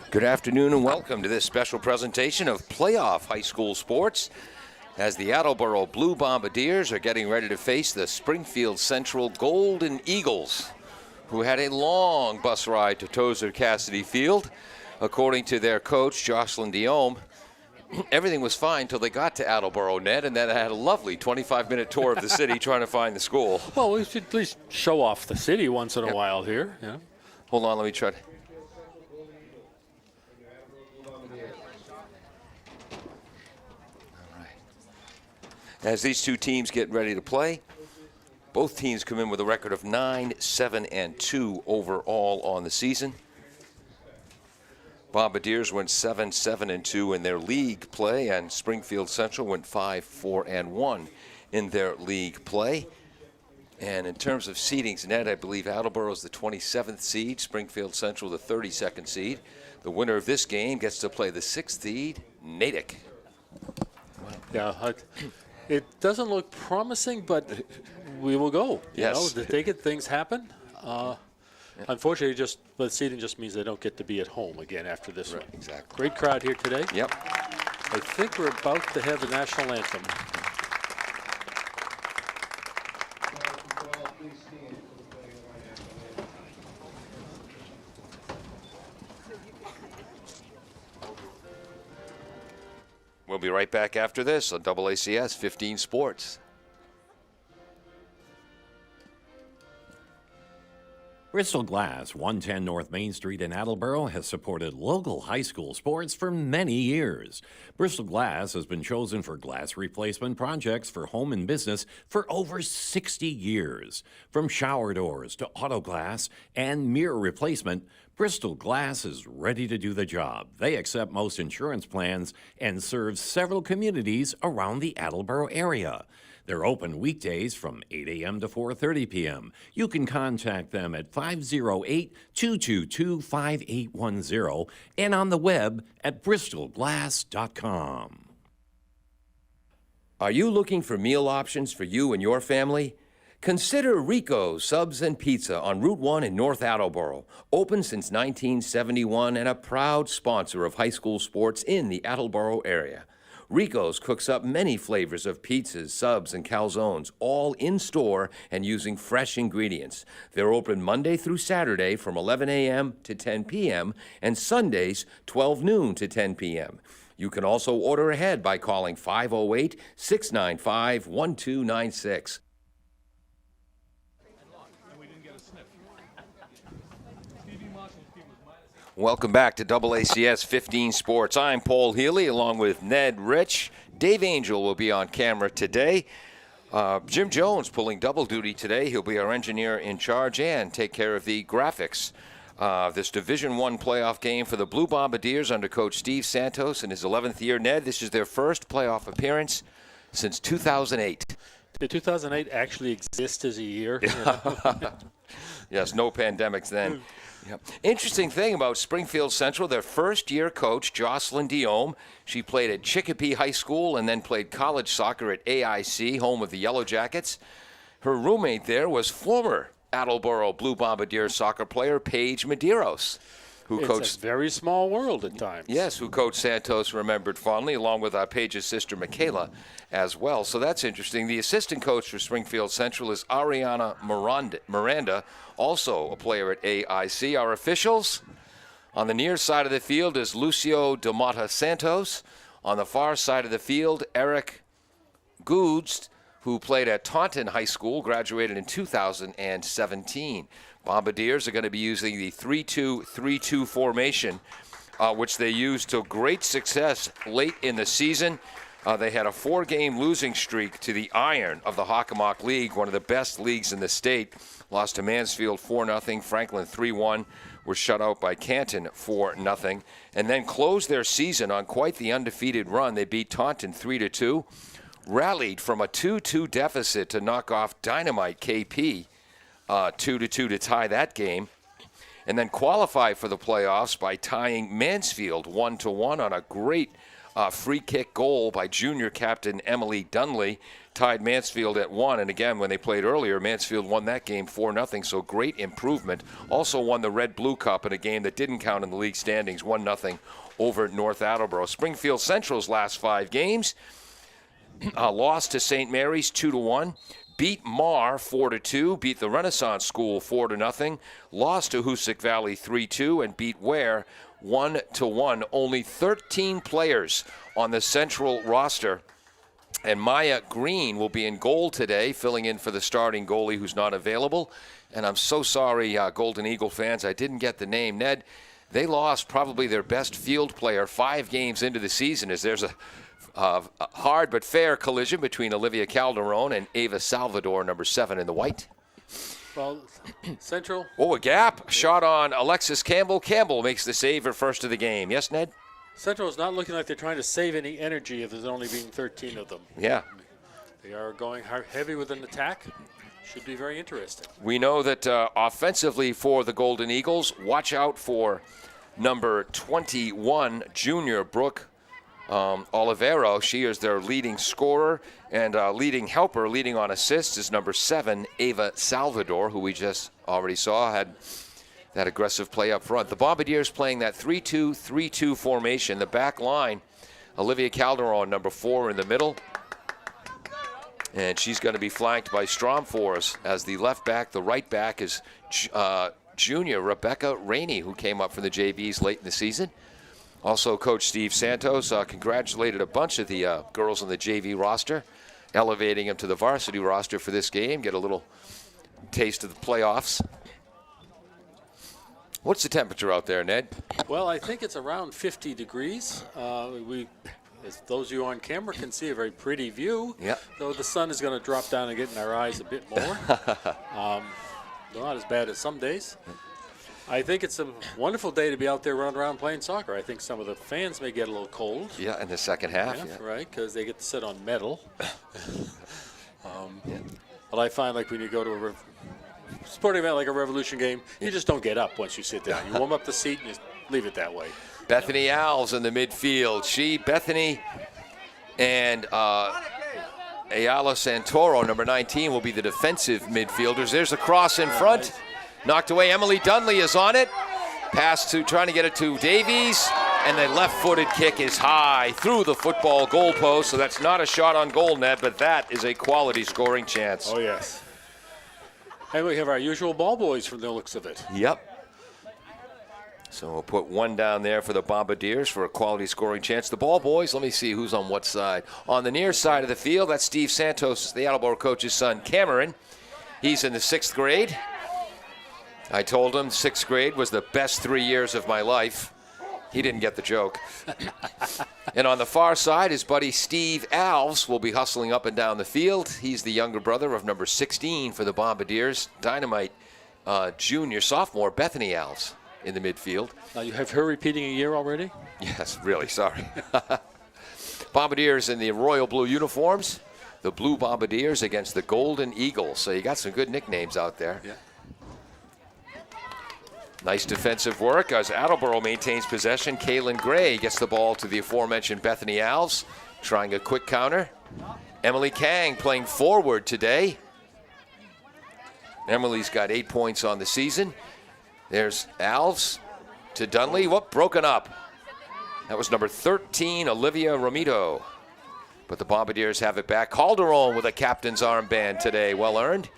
Good afternoon and welcome to this special presentation of playoff high school sports as the Attleboro Blue Bombardiers are getting ready to face the Springfield Central Golden Eagles, who had a long bus ride to Tozer Cassidy Field. According to their coach, Jocelyn Diome, everything was fine until they got to Attleboro, Ned, and then they had a lovely 25-minute tour of the city trying to find the school. Well, we should at least show off the city once in a while here. Yeah. Hold on, let me try. As these two teams get ready to play, both teams come in with a record of 9-7-2 overall on the season. Bombardiers went 7-7-2 in their league play, and Springfield Central went 5-4-1 in their league play. And in terms of seedings, Ned, I believe Attleboro is the 27th seed, Springfield Central the 32nd seed. The winner of this game gets to play the 6th seed, Natick. Yeah. It doesn't look promising, but we will go. Yes. To take it, things happen. Unfortunately, the seeding just means they don't get to be at home again after this one. Exactly. Great crowd here today. Yep. I think we're about to have the national anthem. We'll be right back after this on AACS 15 Sports. Bristol Glass, 110 North Main Street in Attleboro, has supported local high school sports for many years. Bristol Glass has been chosen for glass replacement projects for home and business for over 60 years. From shower doors to auto glass and mirror replacement, Bristol Glass is ready to do the job. They accept most insurance plans and serve several communities around the Attleboro area. They're open weekdays from 8 a.m. to 4:30 p.m. You can contact them at 508-222-5810 and on the web at bristolglass.com. Are you looking for meal options for you and your family? Consider Rico's Subs and Pizza on Route 1 in North Attleboro. Open since 1971 and a proud sponsor of high school sports in the Attleboro area. Rico's cooks up many flavors of pizzas, subs, and calzones, all in-store and using fresh ingredients. They're open Monday through Saturday from 11 a.m. to 10 p.m. and Sundays 12 noon to 10 p.m. You can also order ahead by calling 508-695-1296. Welcome back to AACS 15 Sports. I'm Paul Healy along with Ned Rich. Dave Angel will be on camera today. Jim Jones pulling double duty today. He'll be our engineer in charge and take care of the graphics. This Division I playoff game for the Blue Bombardiers under Coach Steve Santos in his 11th year. Ned, this is their first playoff appearance since 2008. Did 2008 actually exist as a year? Yes, no pandemics then. Yep. Interesting thing about Springfield Central, their first-year coach, Jocelyn Diome. She played at Chicopee High School and then played college soccer at AIC, home of the Yellow Jackets. Her roommate there was former Attleboro Blue Bombardier soccer player Paige Medeiros, who coached. It's a very small world at times. Yes, who Coach Santos remembered fondly, along with Paige's sister Michaela as well. So that's interesting. The assistant coach for Springfield Central is Ariana Miranda, also a player at AIC. Our officials, on the near side of the field is Lucio Damata Santos. On the far side of the field, Eric Goods, who played at Taunton High School, graduated in 2017. Bombardiers are going to be using the 3-2-3-2 formation, which they used to great success late in the season. They had a 4-game losing streak to the Iron of the Hockomock League, one of the best leagues in the state. Lost to Mansfield 4-0, Franklin 3-1, were shut out by Canton 4-0, and then closed their season on quite the undefeated run. They beat Taunton 3-2, rallied from a 2-2 deficit to knock off Dynamite KP 2-2 to tie that game, and then qualify for the playoffs by tying Mansfield 1-1 on a great free kick goal by junior captain Emily Dunley tied Mansfield at 1. And again, when they played earlier, Mansfield won that game 4-0, so great improvement. Also won the Red Blue Cup in a game that didn't count in the league standings, 1-0 over North Attleboro. Springfield Central's last 5 games, lost to St. Mary's 2-1. Beat Mar 4-2, beat the Renaissance School 4-0, lost to Hoosick Valley 3-2, and beat Ware 1-1. Only 13 players on the Central roster. And Maya Green will be in goal today, filling in for the starting goalie who's not available. And I'm so sorry, Golden Eagle fans, I didn't get the name. Ned, they lost probably their best field player 5 games into the season, as there's a hard but fair collision between Olivia Calderon and Ava Salvador, number 7 in the white. Well, Central. Oh, a gap. Shot on Alexis Campbell. Campbell makes the save, her first of the game. Yes, Ned? Central is not looking like they're trying to save any energy if there's only being 13 of them. Yeah. They are going heavy with an attack. Should be very interesting. We know that offensively for the Golden Eagles, watch out for number 21, junior Brooke Olivero. She is their leading scorer, and leading helper, leading on assists, is number 7, Ava Salvador, who we just already saw had that aggressive play up front. The Bombardiers playing that 3-2-3-2 formation. The back line, Olivia Calderon, number 4 in the middle. And she's going to be flanked by Stromfors as the left back. The right back is junior Rebecca Rainey, who came up from the JVs late in the season. Also, Coach Steve Santos congratulated a bunch of the girls on the JV roster, elevating them to the varsity roster for this game, get a little taste of the playoffs. What's the temperature out there, Ned? Well, I think it's around 50 degrees. As those of you on camera can see, a very pretty view. Yep. Though the sun is going to drop down and get in our eyes a bit more. Not as bad as some days. I think it's a wonderful day to be out there running around playing soccer. I think some of the fans may get a little cold. Yeah, in the second half. Yeah. Right, because they get to sit on metal. But I find like when you go to a sporting event like a Revolution game, you just don't get up once you sit down. You warm up the seat and you leave it that way. Bethany Alves in the midfield. Bethany, and Ayala Santoro, number 19, will be the defensive midfielders. There's a cross in front. Knocked away. Emily Dunley is on it. Pass to, trying to get it to Davies. And the left-footed kick is high through the football goalpost. So that's not a shot on goal, Ned, but that is a quality scoring chance. Oh, yes. And we have our usual ball boys from the looks of it. Yep. So we'll put one down there for the Bombardiers for a quality scoring chance. The ball boys, let me see who's on what side. On the near side of the field, that's Steve Santos, the Attleboro coach's son, Cameron. He's in the 6th grade. I told him 6th grade was the best 3 years of my life. He didn't get the joke. And on the far side, his buddy Steve Alves will be hustling up and down the field. He's the younger brother of number 16 for the Bombardiers, Dynamite sophomore Bethany Alves in the midfield. Now you have her repeating a year already? Yes, really, sorry. Bombardiers in the royal blue uniforms. The blue Bombardiers against the Golden Eagles. So you got some good nicknames out there. Yeah. Nice defensive work as Attleboro maintains possession. Kaylin Gray gets the ball to the aforementioned Bethany Alves, trying a quick counter. Emily Kang playing forward today. Emily's got 8 points on the season. There's Alves to Dunley. Whoop, broken up. That was number 13, Olivia Romito. But the Bombardiers have it back. Calderon with a captain's armband today. Well earned.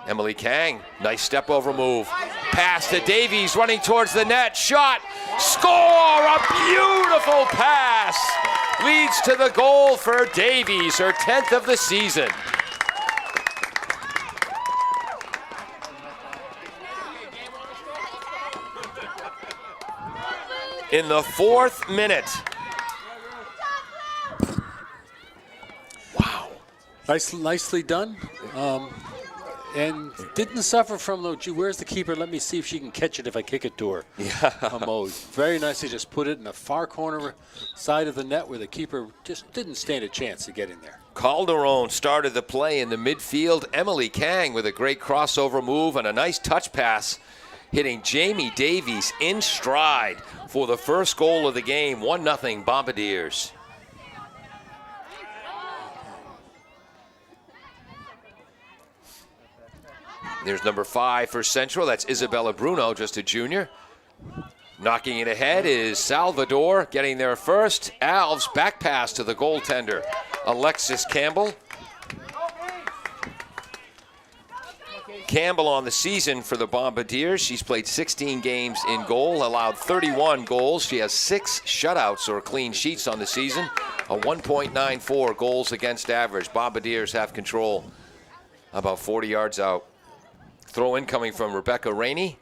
Emily Kang, nice step over move. Pass to Davies, running towards the net. Shot, score, a beautiful pass. Leads to the goal for Davies, her 10th of the season. In the 4th minute. Wow. Nicely done. And didn't suffer from the, gee, where's the keeper? Let me see if she can catch it if I kick it to her. Yeah. Mode. Very nicely just put it in the far corner side of the net where the keeper just didn't stand a chance to get in there. Calderon started the play in the midfield. Emily Kang with a great crossover move and a nice touch pass hitting Jamie Davies in stride for the first goal of the game. 1-0 Bombardiers. There's number 5 for Central. That's Isabella Bruno, just a junior. Knocking it ahead is Salvador, getting there first. Alves back pass to the goaltender, Alexis Campbell. Campbell on the season for the Bombardiers. She's played 16 games in goal, allowed 31 goals. She has 6 shutouts or clean sheets on the season, a 1.94 goals against average. Bombardiers have control about 40 yards out. Throw in coming from Rebecca Rainey.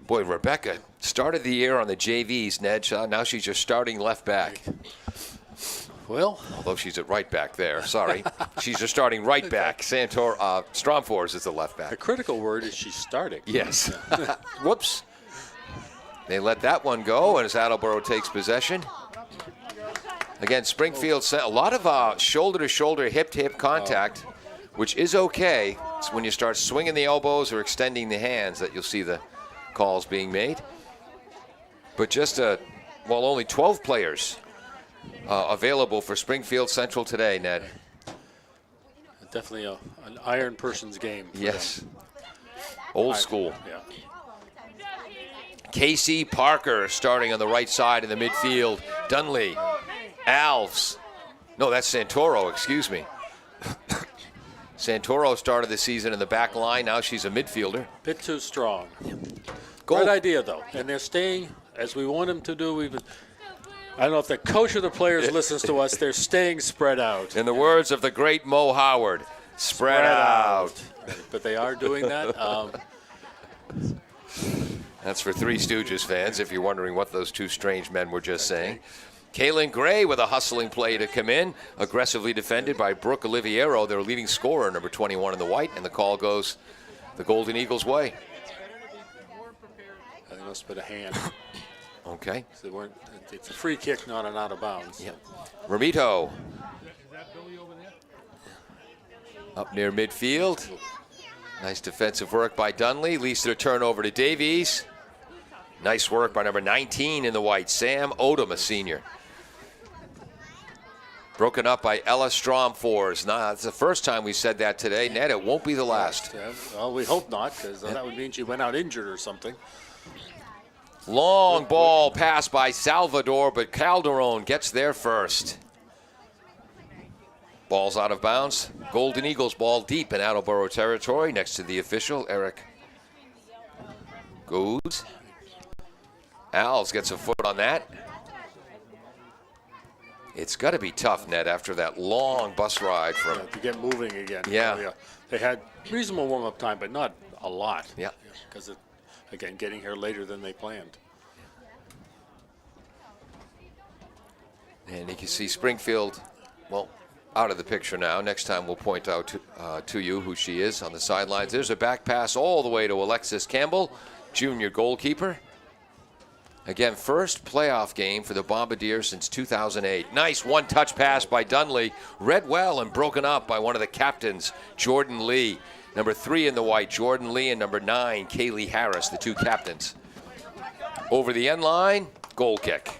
Boy, Rebecca started the year on the JVs, Ned. Now she's just starting left back. Well, although she's at right back there. Sorry. She's just starting right back. Stromfors is the left back. the critical word is she's starting. Yes. Whoops. They let that one go, and as Attleboro takes possession. Again, Springfield, a lot of shoulder-to-shoulder, hip-to-hip contact, which is okay. It's when you start swinging the elbows or extending the hands that you'll see the calls being made. But just, only 12 players available for Springfield Central today, Ned. Definitely an iron person's game. Yes. Old school. Yeah. Casey Parker starting on the right side in the midfield. Dunley. Alves. No, that's Santoro, excuse me. Santoro started the season in the back line. Now she's a midfielder. Bit too strong. Goal. Great idea, though. And they're staying as we want them to do. I don't know if the coach or the players listens to us. They're staying spread out. In the words of the great Mo Howard, spread out. But they are doing that. That's for Three Stooges fans, if you're wondering what those two strange men were just saying. Kaylin Gray with a hustling play to come in, aggressively defended by Brooke Oliviero, their leading scorer, number 21 in the white, and the call goes the Golden Eagles' way. I think it must have been a hand. Okay. So it's a free kick, not an out of bounds. Yep. Ramito. Up near midfield. Nice defensive work by Dunley. Leads to a turnover to Davies. Nice work by number 19 in the white, Sam Odom, a senior. Broken up by Ella Stromfors. Now, that's the first time we said that today. Ned, it won't be the last. Well, we hope not, because that would mean she went out injured or something. Long ball pass by Salvador, but Calderon gets there first. Ball's out of bounds. Golden Eagles ball deep in Attleboro territory next to the official, Eric Goods. Alves gets a foot on that. It's got to be tough, Ned, after that long bus ride from... to get moving again. Yeah. They had reasonable warm-up time, but not a lot. Yeah. Because, again, getting here later than they planned. And you can see Springfield, out of the picture now. Next time we'll point out to you who she is on the sidelines. There's a back pass all the way to Alexis Campbell, junior goalkeeper. Again, first playoff game for the Bombardiers since 2008. Nice one-touch pass by Dunley. Read well and broken up by one of the captains, Jordan Lee. Number 3 in the white, Jordan Lee, and number 9, Kaylee Harris, the two captains. Over the end line, goal kick.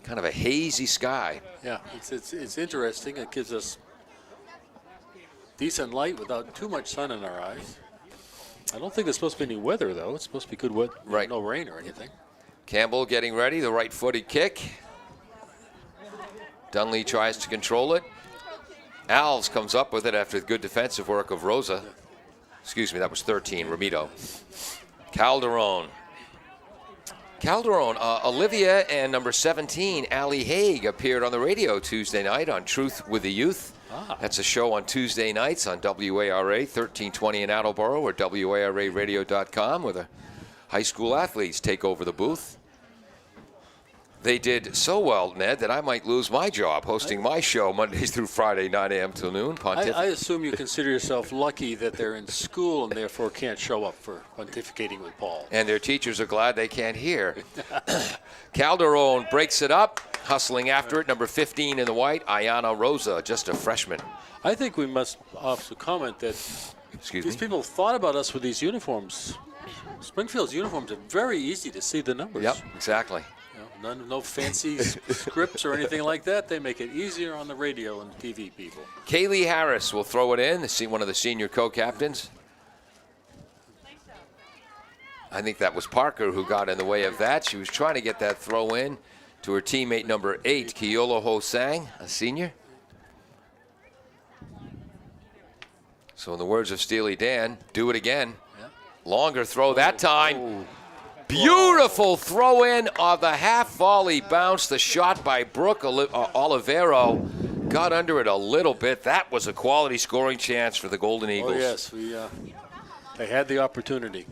Kind of a hazy sky. Yeah, it's interesting. It gives us decent light without too much sun in our eyes. I don't think there's supposed to be any weather, though. It's supposed to be good weather, right. No rain or anything. Campbell getting ready, the right-footed kick. Dunley tries to control it. Alves comes up with it after the good defensive work of Rosa. Excuse me, that was 13, Ramito. Calderon, Olivia and number 17, Allie Haig, appeared on the radio Tuesday night on Truth with the Youth. That's a show on Tuesday nights on WARA 1320 in Attleboro or WARAradio.com where the high school athletes take over the booth. They did so well, Ned, that I might lose my job hosting my show Mondays through Friday, 9 a.m. till noon. I assume you consider yourself lucky that they're in school and therefore can't show up for pontificating with Paul. And their teachers are glad they can't hear. Calderon breaks it up, hustling after it. Number 15 in the white, Ayana Rosa, just a freshman. I think we must also comment that these people thought about us with these uniforms. Springfield's uniforms are very easy to see the numbers. Yep, exactly. No fancy scripts or anything like that. They make it easier on the radio and TV people. Kaylee Harris will throw it in, one of the senior co-captains. I think that was Parker who got in the way of that. She was trying to get that throw in to her teammate number 8, Keola Hosang, a senior. So in the words of Steely Dan, do it again. Yeah. Longer throw that time. Oh. Beautiful throw in of the half volley bounce. The shot by Brooke Olivero got under it a little bit. That was a quality scoring chance for the Golden Eagles. Oh, yes. They had the opportunity.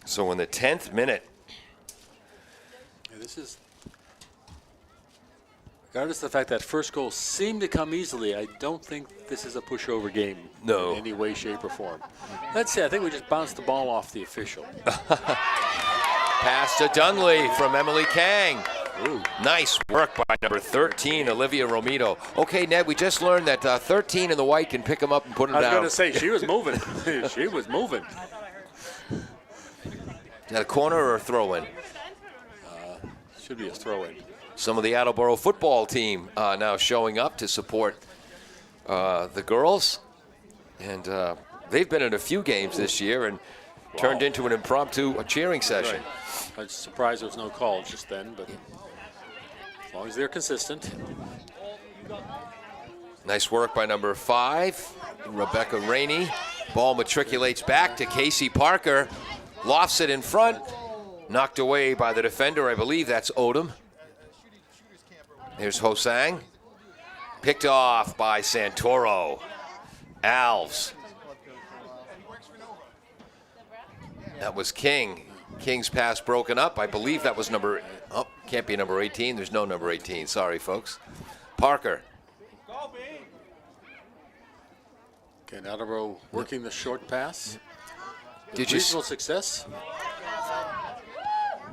So in the 10th minute. Yeah, this is, regardless of the fact that first goal seemed to come easily, I don't think this is a pushover game in any way, shape, or form. Let's see, I think we just bounced the ball off the official. Pass to Dunley from Emily Kang. Ooh. Nice work by number 13, Olivia Romito. Okay, Ned, we just learned that 13 in the white can pick him up and put him down. I was going to say, she was moving. She was moving. Is that a corner or a throw-in? Should be a throw-in. Some of the Attleboro football team now showing up to support the girls. And they've been in a few games this year and turned into an impromptu cheering session. Right. I was surprised there was no call just then, but as long as they're consistent. Nice work by number 5, Rebecca Rainey. Ball matriculates back to Casey Parker. Lofts it in front. Knocked away by the defender. I believe that's Odom. Here's Hosang. Picked off by Santoro. Alves. That was King. King's pass broken up. I believe that was can't be number 18. There's no number 18. Sorry, folks. Parker. Okay, Attleboro working the short pass. Did you reasonable success?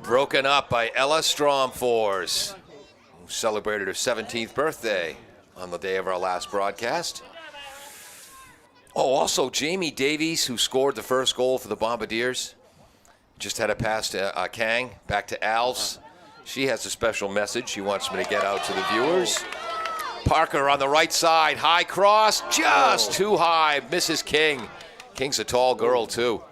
Broken up by Ella Stromfors, who celebrated her 17th birthday on the day of our last broadcast. Oh, also Jamie Davies, who scored the first goal for the Bombardiers. Just had a pass to Kang, back to Alves. She has a special message she wants me to get out to the viewers. Parker on the right side, high cross, just too high, misses King. King's a tall girl, too.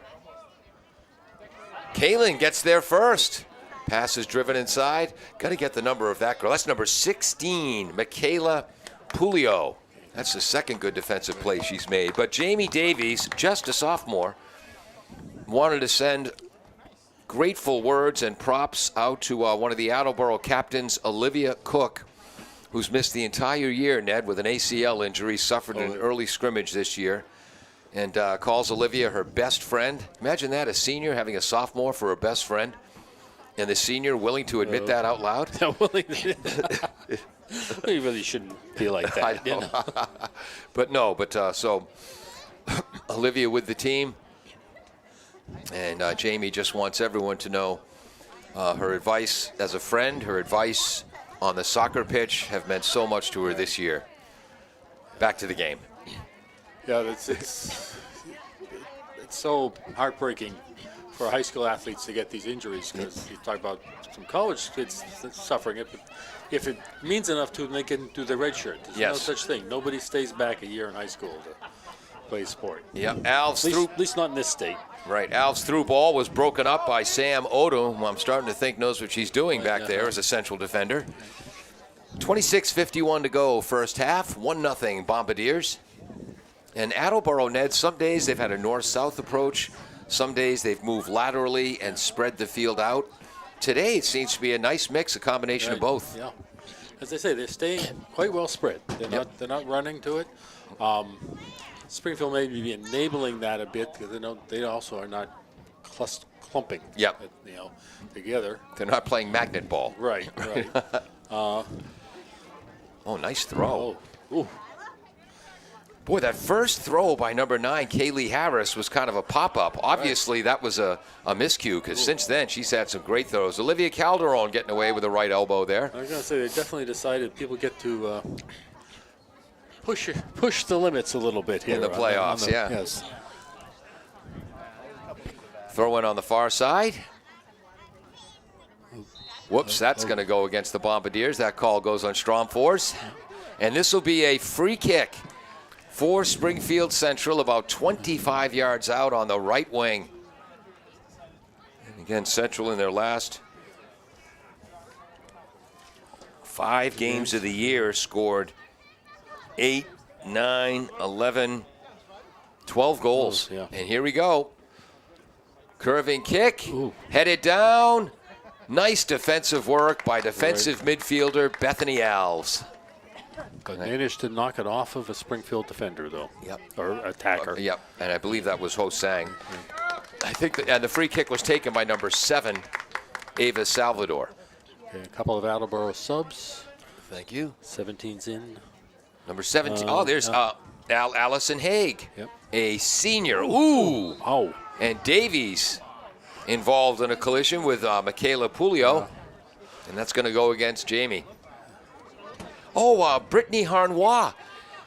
Kaylin gets there first. Pass is driven inside. Got to get the number of that girl. That's number 16, Michaela Pulio. That's the second good defensive play she's made. But Jamie Davies, just a sophomore, wanted to send grateful words and props out to one of the Attleboro captains, Olivia Cook, who's missed the entire year, Ned, with an ACL injury, suffered in an early scrimmage this year. And calls Olivia her best friend. Imagine that, a senior having a sophomore for her best friend. And the senior willing to admit that out loud? You really shouldn't be like that. I know. You know? But so Olivia with the team. And Jamie just wants everyone to know her advice as a friend, her advice on the soccer pitch have meant so much to her this year. Back to the game. Yeah, it's so heartbreaking for high school athletes to get these injuries, because you talk about some college kids suffering it, but if it means enough to them, they can do the red shirt. There's no such thing. Nobody stays back a year in high school to play sport. Yeah, Alves at least not in this state. Right, Alves through ball was broken up by Sam Odom, who I'm starting to think knows what she's doing back there as a central defender. 26:51 to go, first half, 1-0 Bombardiers. And Attleboro, Ned, some days they've had a north-south approach. Some days they've moved laterally and spread the field out. Today it seems to be a nice mix, a combination of both. Yeah, as I say, they're staying quite well spread. They're not running to it. Springfield may be enabling that a bit, because they also are not clumping. Yep. Together. They're not playing magnet ball. Right. Oh, nice throw. Ooh. Boy, that first throw by number 9, Kaylee Harris, was kind of a pop-up. Obviously, that was a miscue, because since then, she's had some great throws. Olivia Calderon getting away with the right elbow there. I was going to say, they definitely decided people get to push the limits a little bit here. In the playoffs, yeah. Yes. Throw in on the far side. Whoops, that's going to go against the Bombardiers. That call goes on Strom Force. And this will be a free kick for Springfield Central, about 25 yards out on the right wing. And again, Central in their last 5 games of the year scored 8, 9, 11, 12 goals. Yeah. And here we go. Curving kick, Ooh. headed down. Nice defensive work by defensive midfielder Bethany Alves. But managed to knock it off of a Springfield defender, though. Yep. Or attacker. Yep, and I believe that was Ho-Sang. I think, and the free kick was taken by number 7, Ava Salvador. Okay, a couple of Attleboro subs. Thank you. 17's in. Number 17. There's Allison Haig, Yep. a senior. Ooh. Oh. And Davies involved in a collision with Michaela Pulio. And that's going to go against Jamie. Brittany Harnois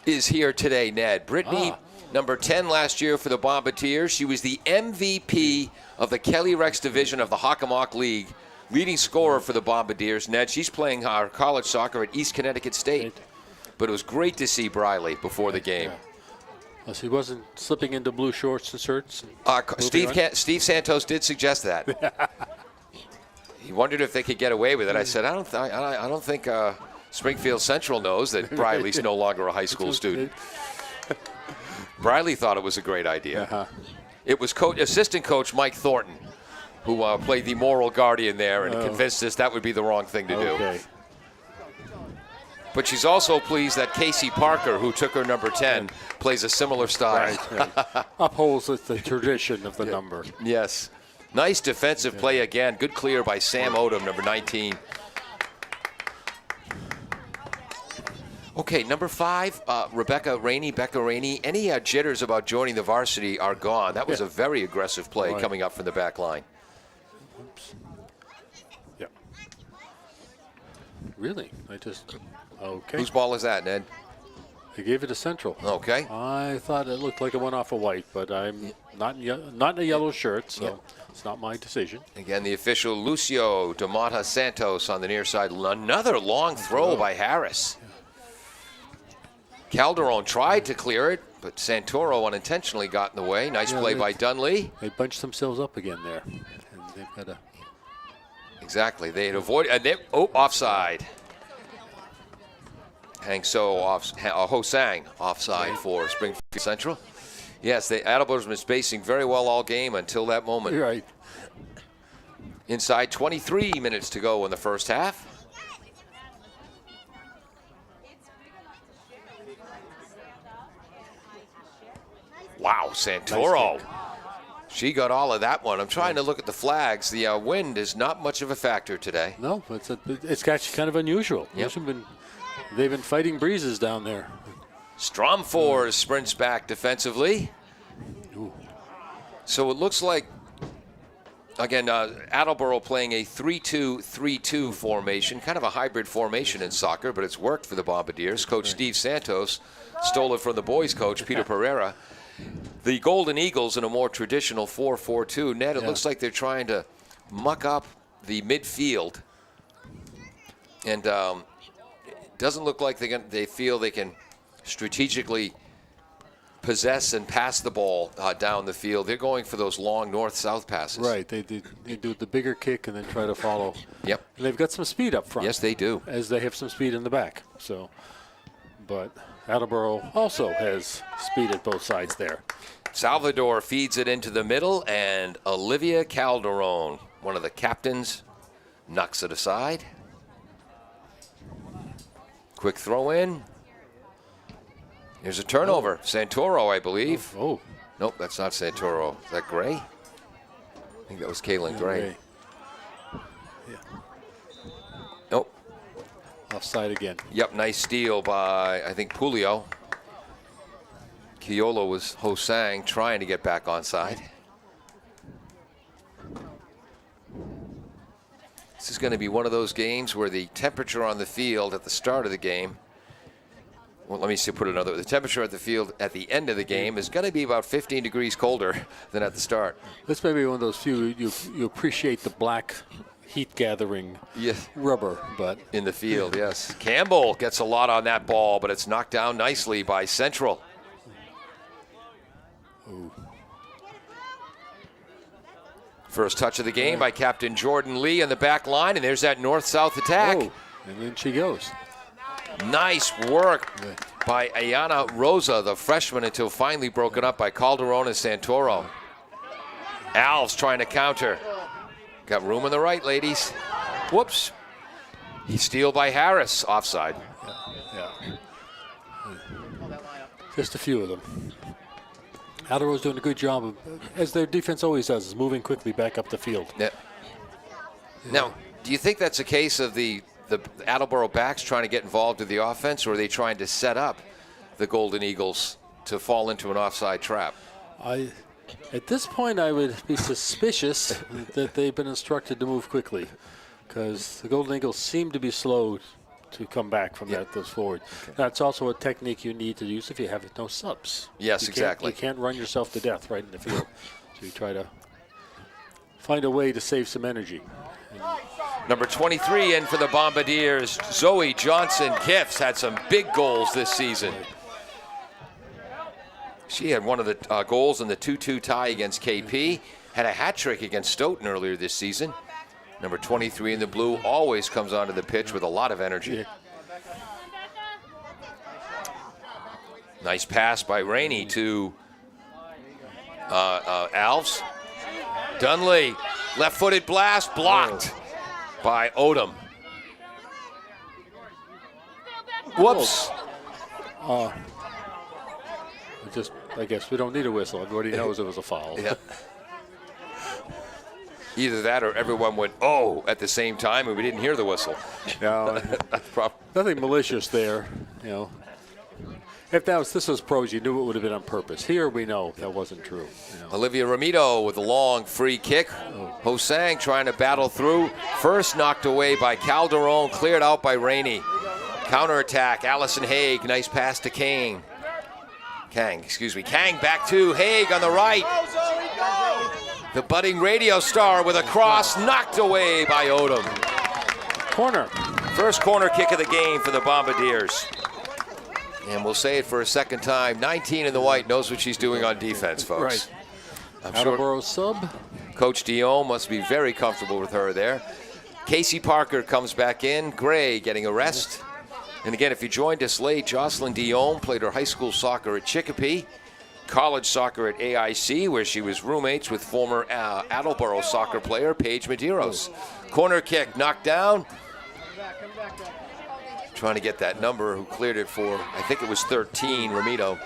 is here today, Ned. Brittany, number 10 last year for the Bombardiers. She was the MVP of the Kelly Rex division of the Hockomock League. Leading scorer for the Bombardiers, Ned. She's playing college soccer at East Connecticut State. But it was great to see Briley before the game. Unless he wasn't slipping into blue shorts and shirts. Steve Santos did suggest that. He wondered if they could get away with it. I said, I don't think Springfield Central knows that Briley's no longer a high school student. Briley thought it was a great idea. It was assistant coach Mike Thornton who played the moral guardian there and convinced us that would be the wrong thing to do. But she's also pleased that Casey Parker, who took her number 10, plays a similar style. Right. Upholds the tradition of the number. Yes. Nice defensive play again. Good clear by Sam Odom, number 19. Okay, number 5, Becca Rainey. Any jitters about joining the varsity are gone. That was a very aggressive play coming up from the back line. Oops. Yeah. Really? Okay. Whose ball is that, Ned? They gave it to Central. Okay. I thought it looked like it went off a white, but I'm not in a yellow shirt, so it's not my decision. Again, the official Lucio Damata Santos on the near side. Another long throw by Harris. Calderon tried to clear it, but Santoro unintentionally got in the way. Nice play by Dunley. They bunched themselves up again there. And they've got a... Exactly. They had avoided. And offside. Ho-Sang offside for Springfield Central. Yes, Attleboro's been spacing very well all game until that moment. You're right. Inside 23 minutes to go in the first half. Wow, Santoro. Nice. She got all of that one. I'm trying to look at the flags. The wind is not much of a factor today. No, it's actually kind of unusual. Yep. They've been fighting breezes down there. Stromfors sprints back defensively. Ooh. So it looks like, again, Attleboro playing a 3-2-3-2 formation, kind of a hybrid formation in soccer, but it's worked for the Bombardiers. Coach Steve Santos stole it from the boys' coach, Peter Pereira. The Golden Eagles in a more traditional 4-4-2. Ned, it looks like they're trying to muck up the midfield. And it doesn't look like they feel they can strategically possess and pass the ball down the field. They're going for those long north-south passes. Right. They do the bigger kick and then try to follow. Yep. And they've got some speed up front. Yes, they do. As they have some speed in the back. So, but Attleboro also has speed at both sides there. Salvador feeds it into the middle, and Olivia Calderon, one of the captains, knocks it aside. Quick throw in. There's a turnover. Santoro, I believe. Oh. Nope, that's not Santoro. Is that Gray? I think think that was Kaylin Gray. Yeah. Nope. Offside again. Yep, nice steal by, I think, Pulio. Keola was Hosang trying to get back onside. This is going to be one of those games where the temperature on the field at the start of the game, well, let me put it another way. The temperature at the field at the end of the game is going to be about 15 degrees colder than at the start. This may be one of those few you appreciate the black heat gathering rubber, but in the field, yes. Campbell gets a lot on that ball, but it's knocked down nicely by Central. Ooh. First touch of the game by Captain Jordan Lee on the back line, and there's that north-south attack. Oh, and then she goes. Nice work by Ayana Rosa, the freshman, until finally broken up by Calderon and Santoro. Alves trying to counter. Got room on the right, ladies. Whoops. He's steal by Harris, offside. Yeah. Just a few of them. Attleboro's doing a good job, of, as their defense always does, is moving quickly back up the field. Yeah. Now, do you think that's a case of the Attleboro backs trying to get involved in the offense, or are they trying to set up the Golden Eagles to fall into an offside trap? At this point, I would be suspicious that they've been instructed to move quickly, because the Golden Eagles seem to be slow to come back from those forward. Okay. That's also a technique you need to use if you have no subs. Yes, exactly. You can't run yourself to death right in the field. So you try to find a way to save some energy. Number 23 in for the Bombardiers, Zoe Johnson-Kiffs, had some big goals this season. She had one of the goals in the 2-2 tie against KP, had a hat trick against Stoughton earlier this season. Number 23 in the blue always comes onto the pitch with a lot of energy. Yeah. Nice pass by Rainey to Alves. Dunley, left-footed blast, blocked by Odom. Whoops. I guess we don't need a whistle. Everybody knows it was a foul. Yeah. Either that or everyone went, oh, at the same time, and we didn't hear the whistle. No, nothing malicious there, you know. If this was pros, you knew it would have been on purpose. Here we know that wasn't true. You know. Olivia Ramito with a long free kick. Hosang trying to battle through. First knocked away by Calderon, cleared out by Rainey. Counterattack, Allison Haig, nice pass to Kang. Kang back to Haig on the right. The budding radio star with a cross knocked away by Odom. Corner. First corner kick of the game for the Bombardiers. And we'll say it for a second time. 19 in the white knows what she's doing on defense, folks. Right. I'm Attleboro sure sub. Coach Dion must be very comfortable with her there. Casey Parker comes back in. Gray getting a rest. And again, if you joined us late, Jocelyn Dion played her high school soccer at Chicopee, college soccer at AIC, where she was roommates with former Attleboro soccer player Paige Medeiros. Corner kick knocked down. Trying to get that number who cleared it for, I think it was 13, Ramito.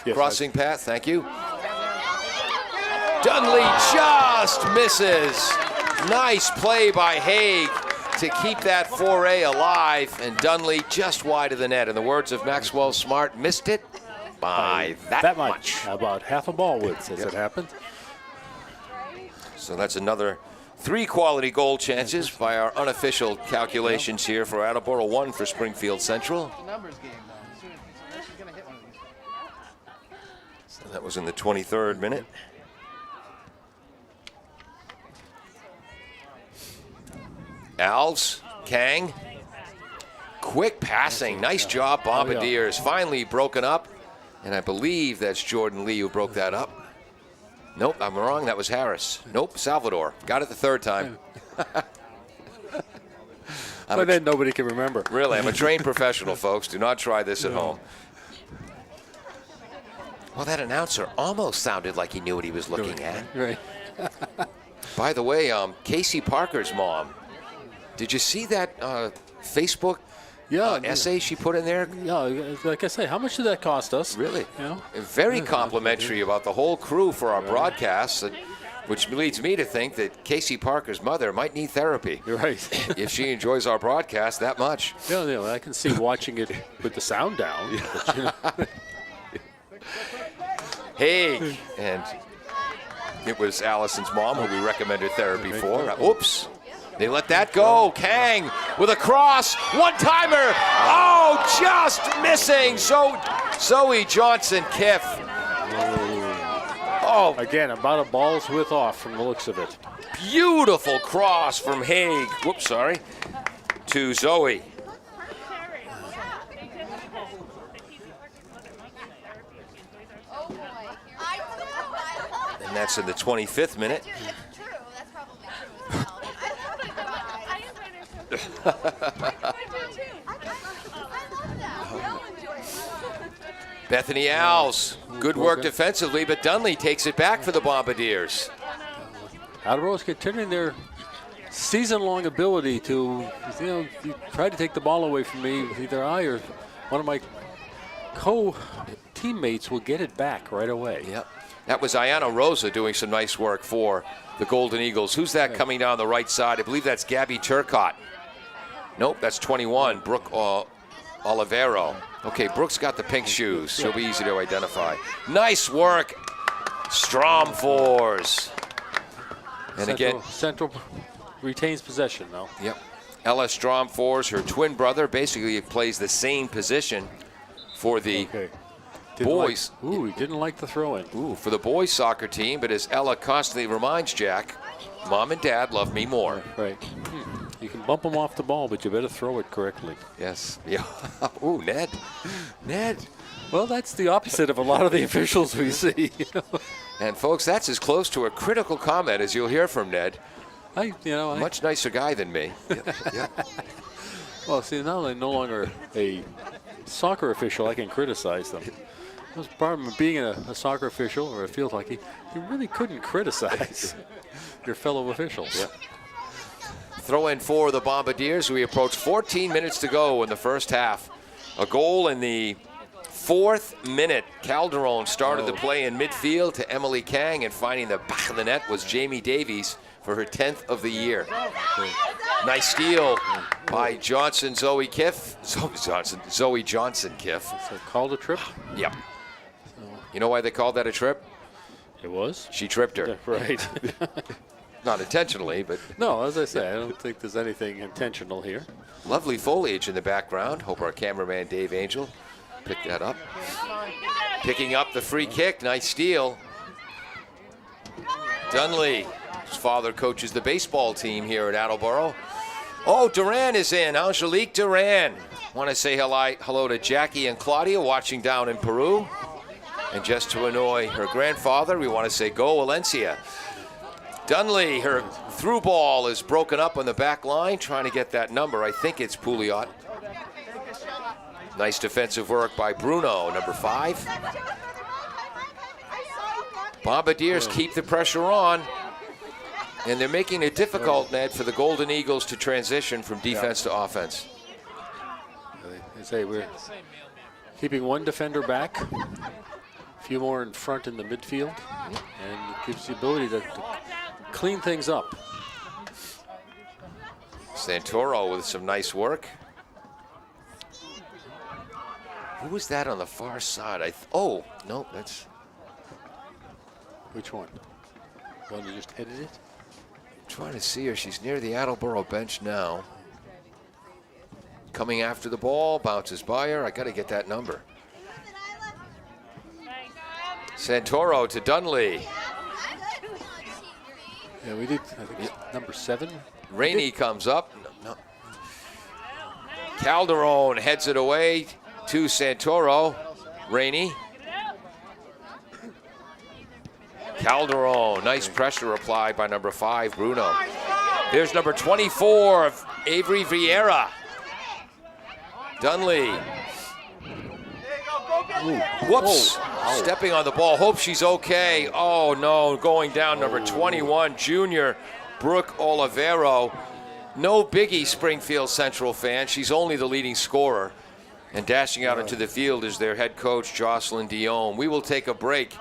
Yes, crossing path, thank you. Dunley just misses. Nice play by Haig to keep that foray alive, and Dunley just wide of the net. In the words of Maxwell Smart, missed it by that much. About half a ball width as it happened. So that's another 3 quality goal chances by our unofficial calculations here for Attleboro, 1 for Springfield Central. So that was in the 23rd minute. Alves, Kang, quick passing, nice job, Bombardiers. Finally broken up, and I believe that's Jordan Lee who broke that up. Nope, I'm wrong, that was Harris. Nope, Salvador. Got it the 3rd time. But then nobody can remember. Really, I'm a trained professional, folks. Do not try this at home. Well, that announcer almost sounded like he knew what he was looking at. Right. By the way, Casey Parker's mom, did you see that Facebook essay she put in there? Yeah, like I say, how much did that cost us? Really? You know? Very complimentary about the whole crew for our broadcasts. which leads me to think that Casey Parker's mother might need therapy. You're right. If she enjoys our broadcast that much. Yeah, I can see watching it with the sound down. But, you know. Haig, and it was Allison's mom who we recommended therapy for. Oops. They let that go. Kang with a cross. One-timer. Oh, just missing. Zoe Johnson-Kiff. Oh, Again, about a ball's width off from the looks of it. beautiful cross from Haig. Whoops, sorry. To Zoe. And that's in the 25th minute. Bethany Alves, good work defensively, but Dunley takes it back for the Bombardiers. Attleboro's continuing their season-long ability to, you try to take the ball away from me. Either I or one of my co-teammates will get it back right away. Yep. That was Ayana Rosa doing some nice work for the Golden Eagles. Who's that coming down the right side? I believe that's Gabby Turcott. Nope, that's 21, Brooke Olivero. Okay, Brooke's got the pink shoes. She'll be easy to identify. Nice work, Stromfors. And again, Central retains possession, though. Yep. Ella Stromfors, her twin brother, basically plays the same position for the boys. He didn't like the throw-in. For the boys soccer team, but as Ella constantly reminds Jack, Mom and Dad love me more. Right. You can bump them off the ball, but you better throw it correctly. Yes. Yeah. Ooh, Ned. Well, that's the opposite of a lot of the officials we see. And folks, that's as close to a critical comment as you'll hear from Ned. Much nicer guy than me. Yeah. Well, see, now that I'm no longer a soccer official, I can criticize them. That was part of being a soccer official or a field hockey. You really couldn't criticize your fellow officials. Yeah. Throw in for the Bombardiers. We approach 14 minutes to go in the first half. A goal in the 4th minute. Calderon started the play in midfield to Emily Kang, and finding the back of the net was Jamie Davies for her 10th of the year. Nice steal by Zoe Johnson-Kiff. So called a trip? Yep. You know why they called that a trip? It was? She tripped her. Right. Not intentionally, but... No, as I say, I don't think there's anything intentional here. Lovely foliage in the background. Hope our cameraman Dave Angel picked that up. Picking up the free kick. Nice steal. Dunley, his father coaches the baseball team here at Attleboro. Oh, Duran is in. Angelique Duran. Want to say hello to Jackie and Claudia watching down in Peru. And just to annoy her grandfather, we want to say go Valencia. Dunley, her through ball is broken up on the back line, trying to get that number. I think it's Pouliot. Nice defensive work by Bruno, number 5. Bombardiers keep the pressure on, and they're making it difficult, Ned, for the Golden Eagles to transition from defense to offense. I say we're keeping one defender back, a few more in front in the midfield, and it gives the ability to clean things up. Santoro with some nice work. Who was that on the far side? Oh, no, that's... Which one? You want to just edit it? I'm trying to see her. She's near the Attleboro bench now. Coming after the ball, bounces by her. I got to get that number. Santoro to Dunley. Yeah, we did. I think it's number 7. Rainey comes up. No. Calderon heads it away to Santoro. Rainey. Calderon, nice pressure applied by number 5, Bruno. Here's number 24 of Avery Vieira. Dunley. Whoops. Stepping on the ball. Hope she's okay. Oh, no. Going down, number 21, junior Brooke Olivero. No biggie, Springfield Central fan. She's only the leading scorer. And dashing out into the field is their head coach, Jocelyn Dion. We will take a break.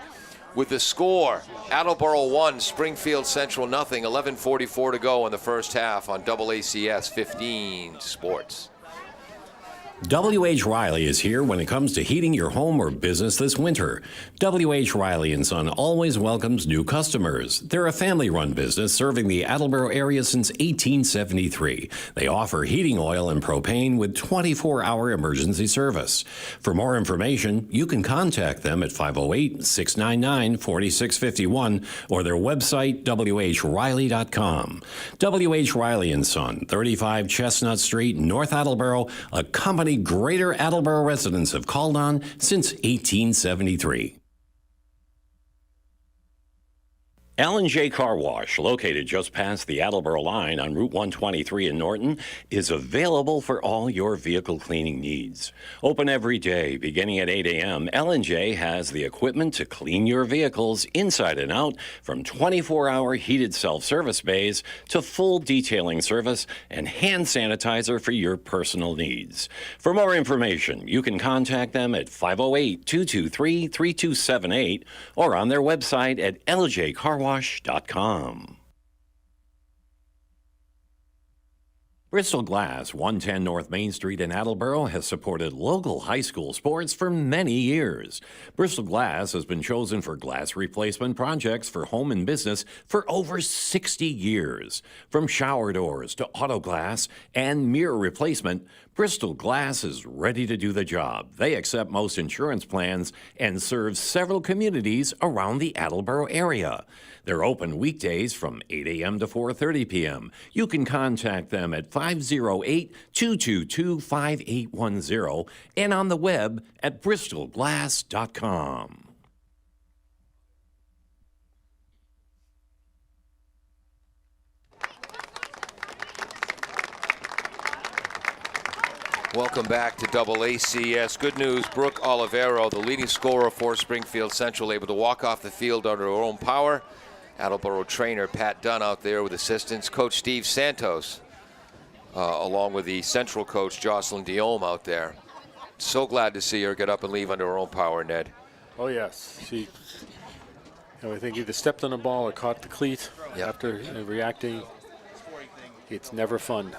with the score. Attleboro 1, Springfield Central nothing. 11:44 to go in the first half on AACS 15 Sports. W.H. Riley is here when it comes to heating your home or business this winter. W.H. Riley & Son always welcomes new customers. They're a family-run business serving the Attleboro area since 1873. They offer heating oil and propane with 24-hour emergency service. For more information, you can contact them at 508-699-4651 or their website, whriley.com. W.H. Riley & Son, 35 Chestnut Street, North Attleboro, a company Greater Attleboro residents have called on since 1873. L&J Car Wash, located just past the Attleboro line on Route 123 in Norton, is available for all your vehicle cleaning needs. Open every day, beginning at 8 a.m., L&J has the equipment to clean your vehicles inside and out, from 24-hour heated self-service bays to full detailing service and hand sanitizer for your personal needs. For more information, you can contact them at 508-223-3278 or on their website at ljcarwash.com. Bristol Glass, 110 North Main Street in Attleboro, has supported local high school sports for many years. Bristol Glass has been chosen for glass replacement projects for home and business for over 60 years. From shower doors to auto glass and mirror replacement, Bristol Glass is ready to do the job. They accept most insurance plans and serve several communities around the Attleboro area. They're open weekdays from 8 a.m. to 4:30 p.m. You can contact them at 508-222-5810 and on the web at bristolglass.com. Welcome back to AACS. Good news, Brooke Olivero, the leading scorer for Springfield Central, able to walk off the field under her own power. Attleboro trainer Pat Dunn out there with assistants. Coach Steve Santos, along with the Central coach Jocelyn Diome out there. So glad to see her get up and leave under her own power, Ned. Oh, yes. She, I think, either stepped on the ball or caught the cleat after reacting. It's never fun.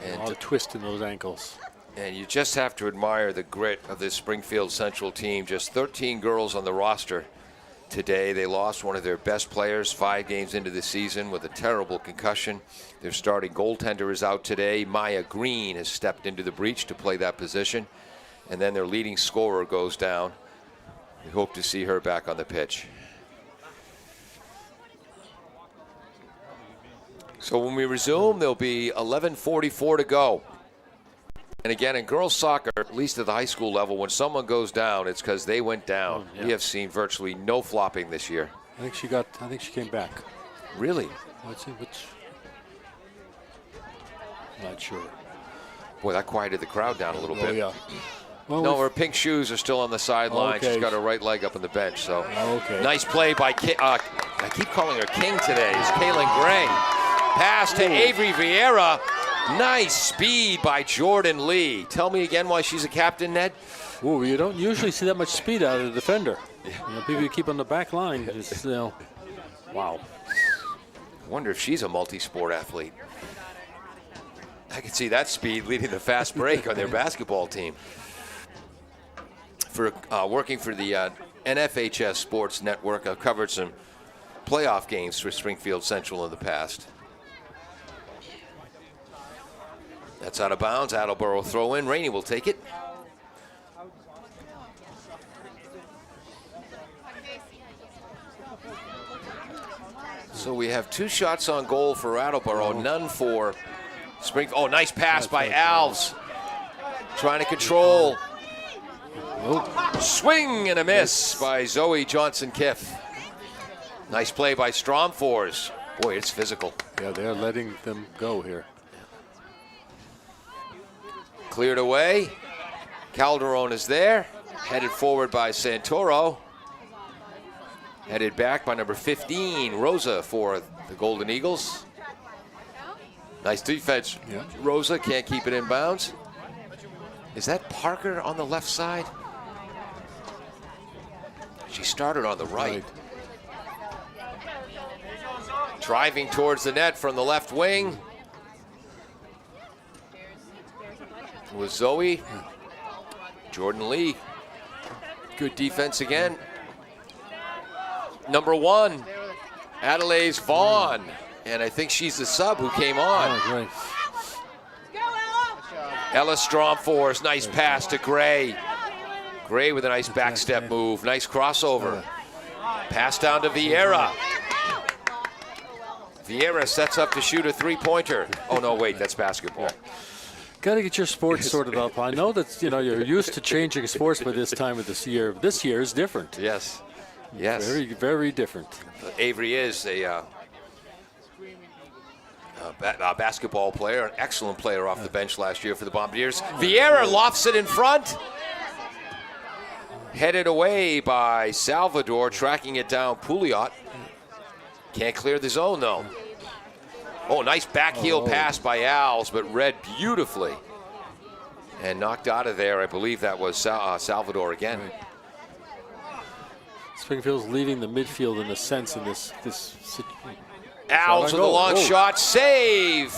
And a lot of twist in those ankles. And you just have to admire the grit of this Springfield Central team. Just 13 girls on the roster today. They lost one of their best players 5 games into the season with a terrible concussion. Their starting goaltender is out today. Maya Green has stepped into the breach to play that position. And then their leading scorer goes down. We hope to see her back on the pitch. So when we resume, there'll be 11:44 to go. And again, in girls soccer, at least at the high school level, when someone goes down, it's because they went down. We have seen virtually no flopping this year. I think she came back. Really? Let's see which. Not sure. Boy, that quieted the crowd down a little bit. Yeah. Well, no, her pink shoes are still on the sideline. Okay. She's got her right leg up on the bench. So nice play by I keep calling her King today. It's Kaylin Gray. Pass to Avery Vieira. Nice speed by Jordan Lee. Tell me again why she's a captain, Ned? Oh, you don't usually see that much speed out of the defender. People you keep on the back line. Just, wow. I wonder if she's a multi-sport athlete. I could see that speed leading the fast break on their basketball team. For working for the NFHS Sports Network, I've covered some playoff games for Springfield Central in the past. That's out of bounds. Attleboro throw in. Rainey will take it. So we have 2 shots on goal for Attleboro, none for Springfield. Oh, nice pass by Alves. Trying to control. Swing and a miss by Zoe Johnson-Kiff. Nice play by Stromfors. Boy, it's physical. Yeah, they're letting them go here. Cleared away. Calderon is there. Headed forward by Santoro. Headed back by number 15, Rosa, for the Golden Eagles. Nice defense. Yeah. Rosa can't keep it in bounds. Is that Parker on the left side? She started on the right. Driving towards the net from the left wing was Zoe. Jordan Lee. Good defense again. Number 1, Adelaide's Vaughn. And I think she's the sub who came on. Oh, great. Ella Stromfors, nice pass to Gray. Gray with a nice backstep move. Nice crossover. Pass down to Vieira. Vieira sets up to shoot a 3-pointer. Oh, no, wait, that's basketball. Got to get your sports sorted out. I know that you're used to changing sports by this time of this year. This year is different. Yes. Yes. Very, very different. Avery is a basketball player, an excellent player off the bench last year for the Bombardiers. Vieira lofts it in front. Headed away by Salvador, tracking it down Pouliot. Can't clear the zone, though. Oh, nice back heel pass by Als, but read beautifully. And knocked out of there. I believe that was Salvador again. Right. Springfield's leading the midfield in a sense in this Als with a long shot. Save!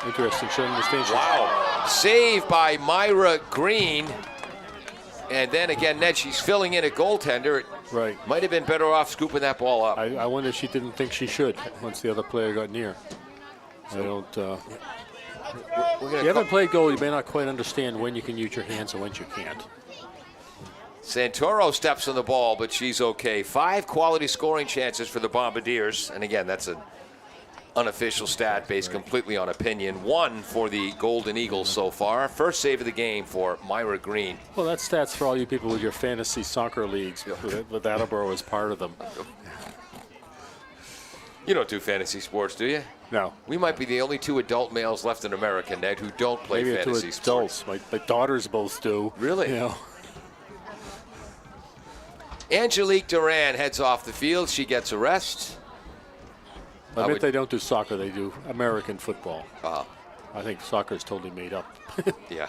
Interesting, showing distinction. Wow. Save by Myra Green. And then again, Ned, she's filling in a goaltender. Right. Might have been better off scooping that ball up. I wonder if she didn't think she should once the other player got near. I don't. If you haven't played goal, you may not quite understand when you can use your hands and when you can't. Santoro steps on the ball, but she's okay. 5 quality scoring chances for the Bombardiers. And again, that's an unofficial stat based completely on opinion. 1 for the Golden Eagles so far. First save of the game for Myra Green. Well, that's stats for all you people with your fantasy soccer leagues, with Attleboro as part of them. You don't do fantasy sports, do you? No. We might be the only 2 adult males left in America, Ned, who don't play Maybe fantasy to adults. sports. My daughters both do. Really? You know. Angelique Duran heads off the field. She gets a rest. I bet they don't do soccer. They do American football. Uh, I think soccer is totally made up. yeah.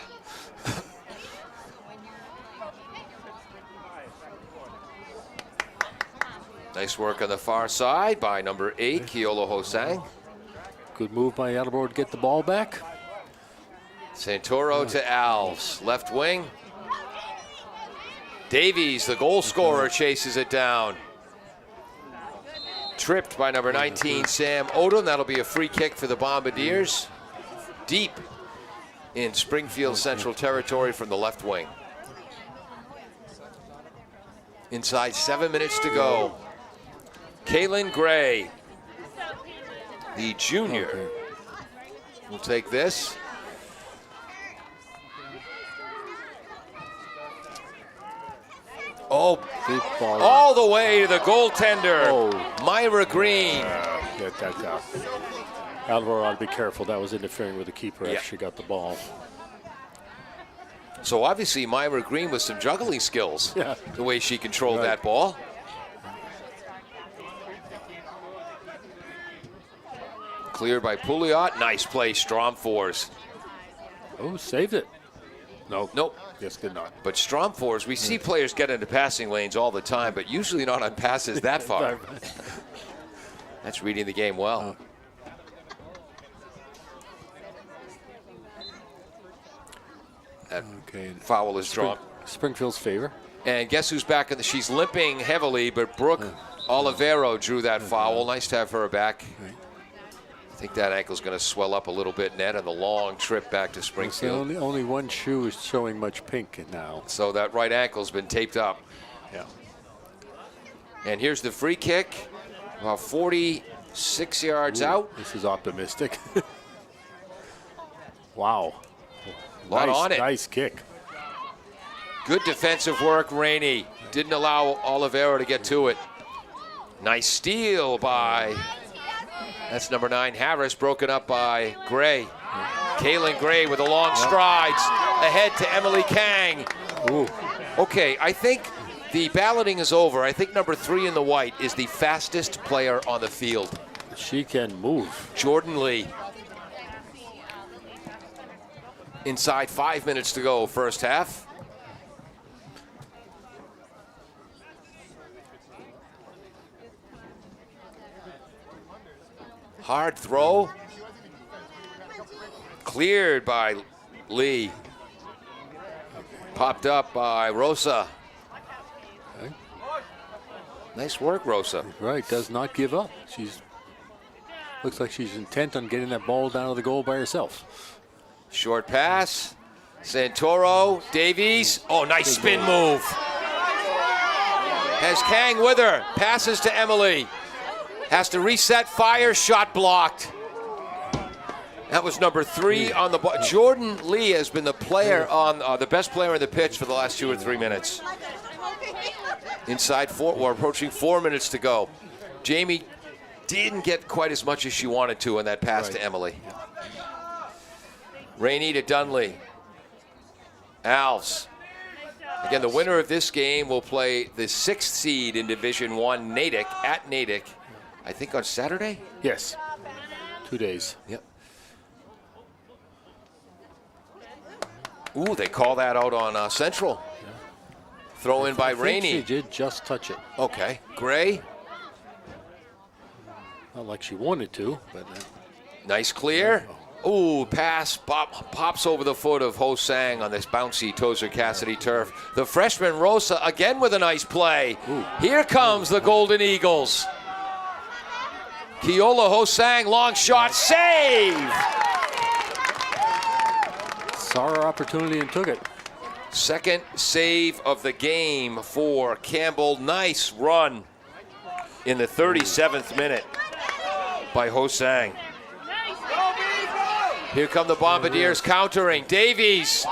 Nice work on the far side by number 8, Keola Hosang. Good move by Attleboro to get the ball back. Santoro to Alves. Left wing. Davies, the goal scorer, chases it down. Tripped by number 19, Sam Odom. That'll be a free kick for the Bombardiers. Deep in Springfield Central territory from the left wing. Inside 7 minutes to go. Kaylin Gray, the junior, will take this. Oh, all the way to the goaltender, Myra Green. Attleboro ought to be careful. That was interfering with the keeper after she got the ball. So obviously Myra Green with some juggling skills, the way she controlled that ball. Cleared by Pouliot. Nice play, Stromfors. Oh, saved it. Nope. Yes, did not. But Stromfors, we see players get into passing lanes all the time, but usually not on passes that far. That's reading the game well. That foul is drawn. Springfield's favor. And guess who's back in the? She's limping heavily, but Brooke Olivero drew that foul. Nice to have her back. I think that ankle's going to swell up a little bit, Ned, on the long trip back to Springfield. Only one shoe is showing much pink now. So that right ankle's been taped up. Yeah. And here's the free kick, about 46 yards out. This is optimistic. Wow. Lot on it. Nice kick. Good defensive work, Rainey. Didn't allow Olivero to get to it. Nice steal by, that's number 9, Harris, broken up by Gray. Kaylin Gray with the long strides ahead to Emily Kang. Ooh. Okay, I think the balloting is over. I think number 3 in the white is the fastest player on the field. She can move. Jordan Lee. Inside 5 minutes to go, first half. Hard throw. Cleared by Lee. Popped up by Rosa. Okay. Nice work, Rosa. Right, does not give up. Looks like she's intent on getting that ball down to the goal by herself. Short pass. Santoro, Davies. Oh, nice spin move. Has Kang with her. Passes to Emily. Has to reset, fire, shot blocked. That was number 3 on the ball. Jordan Lee has been the player on the best player on the pitch for the last 2 or 3 minutes. Inside 4, we're approaching 4 minutes to go. Jamie didn't get quite as much as she wanted to on that pass to Emily. Rainey to Dunley. Alves. Again, the winner of this game will play the 6th seed in Division 1, Natick, at Natick, I think on Saturday? Yes. 2 days. Yep. Ooh, they call that out on Central. Yeah. Throw in by Rainey. She did just touch it. Okay. Gray. Not like she wanted to, but. Nice clear. Ooh, pass pops over the foot of Ho Sang on this bouncy Tozer Cassidy turf. The freshman Rosa again with a nice play. Ooh. Here comes the Golden Eagles. Keola Ho Sang, long shot, save! Saw her opportunity and took it. Second save of the game for Campbell. Nice run in the 37th minute by Ho Sang. Here come the Bombardiers countering. Davies.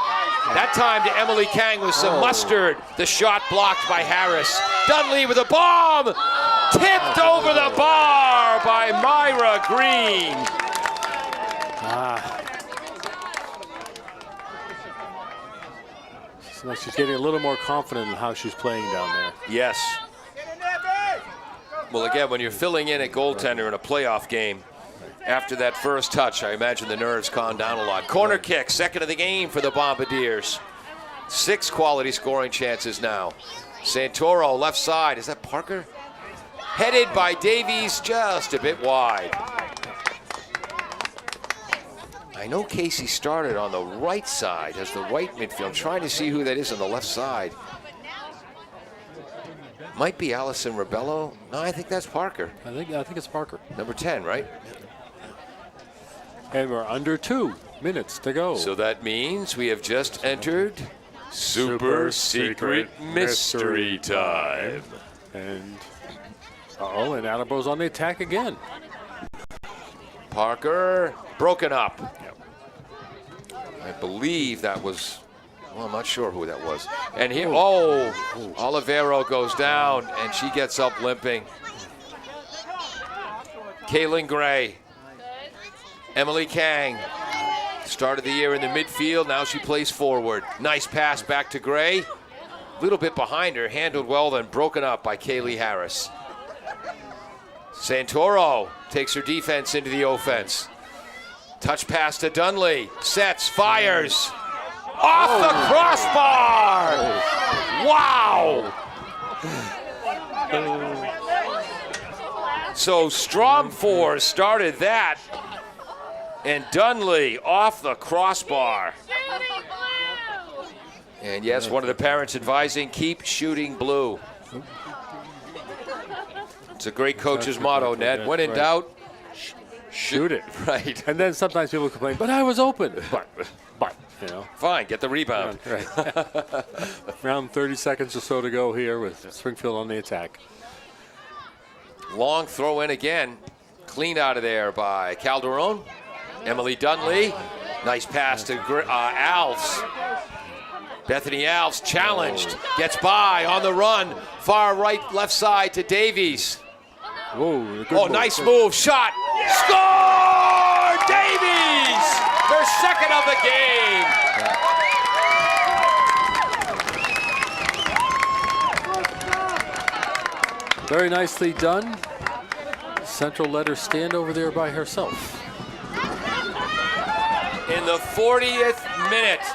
That time to Emily Kang with some mustard. The shot blocked by Harris. Dunley with a bomb. Tipped over the bar by Myra Green. So she's getting a little more confident in how she's playing down there. Yes. Well, again, when you're filling in at goaltender in a playoff game, after that first touch, I imagine the nerves calm down a lot. Corner kick, second of the game for the Bombardiers. 6 quality scoring chances now. Santoro, left side. Is that Parker? Headed by Davies, just a bit wide. I know Casey started on the right side as the right midfield. I'm trying to see who that is on the left side. Might be Allison Rebello. No, I think that's Parker. I think it's Parker. Number 10, right? And we're under 2 minutes to go. So that means we have just entered Super Secret Mystery Time. And and Attleboro's on the attack again. Parker broken up. Yep. I believe that was, well, I'm not sure who that was. And here, Olivero goes down and she gets up limping. Kaylin Gray. Emily Kang started the year in the midfield. Now she plays forward. Nice pass back to Gray. A little bit behind her. Handled well, then broken up by Kaylee Harris. Santoro takes her defense into the offense. Touch pass to Dunley. Sets, fires. Off the crossbar! Wow! So Stromfors started that. And Dunley off the crossbar. And yes, one of the parents advising, keep shooting blue. It's a great coach's motto, Ned. When in doubt, shoot it. Right. And then sometimes people complain, but I was open. But, you know. Fine, get the rebound. Right. Around 30 seconds or so to go here with Springfield on the attack. Long throw in again. Clean out of there by Calderon. Emily Dunley. Nice pass to Alves. Bethany Alves challenged. Gets by on the run. Far right, left side to Davies. Whoa, nice move. Shot. Score! Davies! Her second of the game. Very nicely done. Central let her stand over there by herself. In the 40th minute,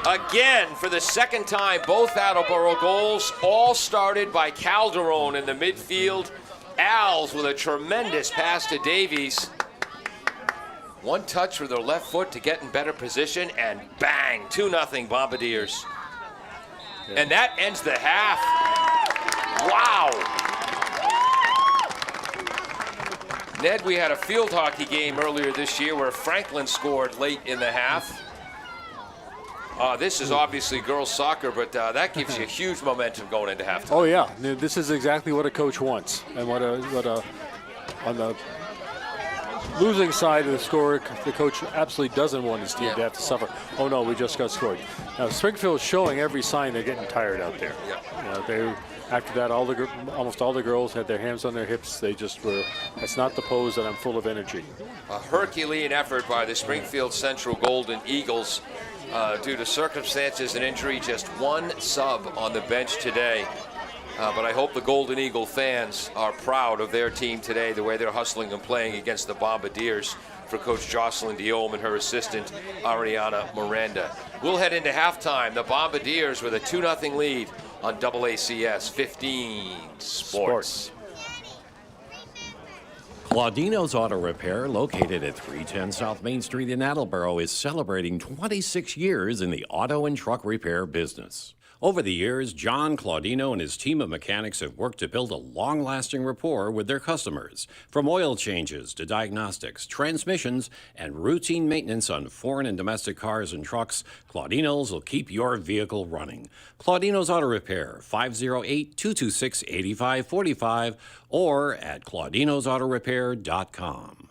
again for the second time, both Attleboro goals all started by Calderon in the midfield. Alves with a tremendous pass to Davies. One touch with their left foot to get in better position, and bang, 2-0 Bombardiers. Yeah. And that ends the half. Wow. Ned, we had a field hockey game earlier this year where Franklin scored late in the half. This is obviously girls soccer, but that gives you huge momentum going into halftime. Oh yeah, this is exactly what a coach wants, and what on the losing side of the score, the coach absolutely doesn't want his team to have to suffer. Oh no, we just got scored. Now Springfield is showing every sign they're getting tired out there. Yeah. After that, almost all the girls had their hands on their hips. They just were. That's not the pose that I'm full of energy. A Herculean effort by the Springfield Central Golden Eagles. Due to circumstances and injury, just one sub on the bench today. But I hope the Golden Eagle fans are proud of their team today, the way they're hustling and playing against the Bombardiers for Coach Jocelyn Diome and her assistant, Ariana Miranda. We'll head into halftime. The Bombardiers with a 2-0 lead on AACS 15 Sports. Claudino's Auto Repair, located at 310 South Main Street in Attleboro, is celebrating 26 years in the auto and truck repair business. Over the years, John Claudino and his team of mechanics have worked to build a long-lasting rapport with their customers. From oil changes to diagnostics, transmissions, and routine maintenance on foreign and domestic cars and trucks, Claudino's will keep your vehicle running. Claudino's Auto Repair, 508-226-8545, or at claudinosautorepair.com.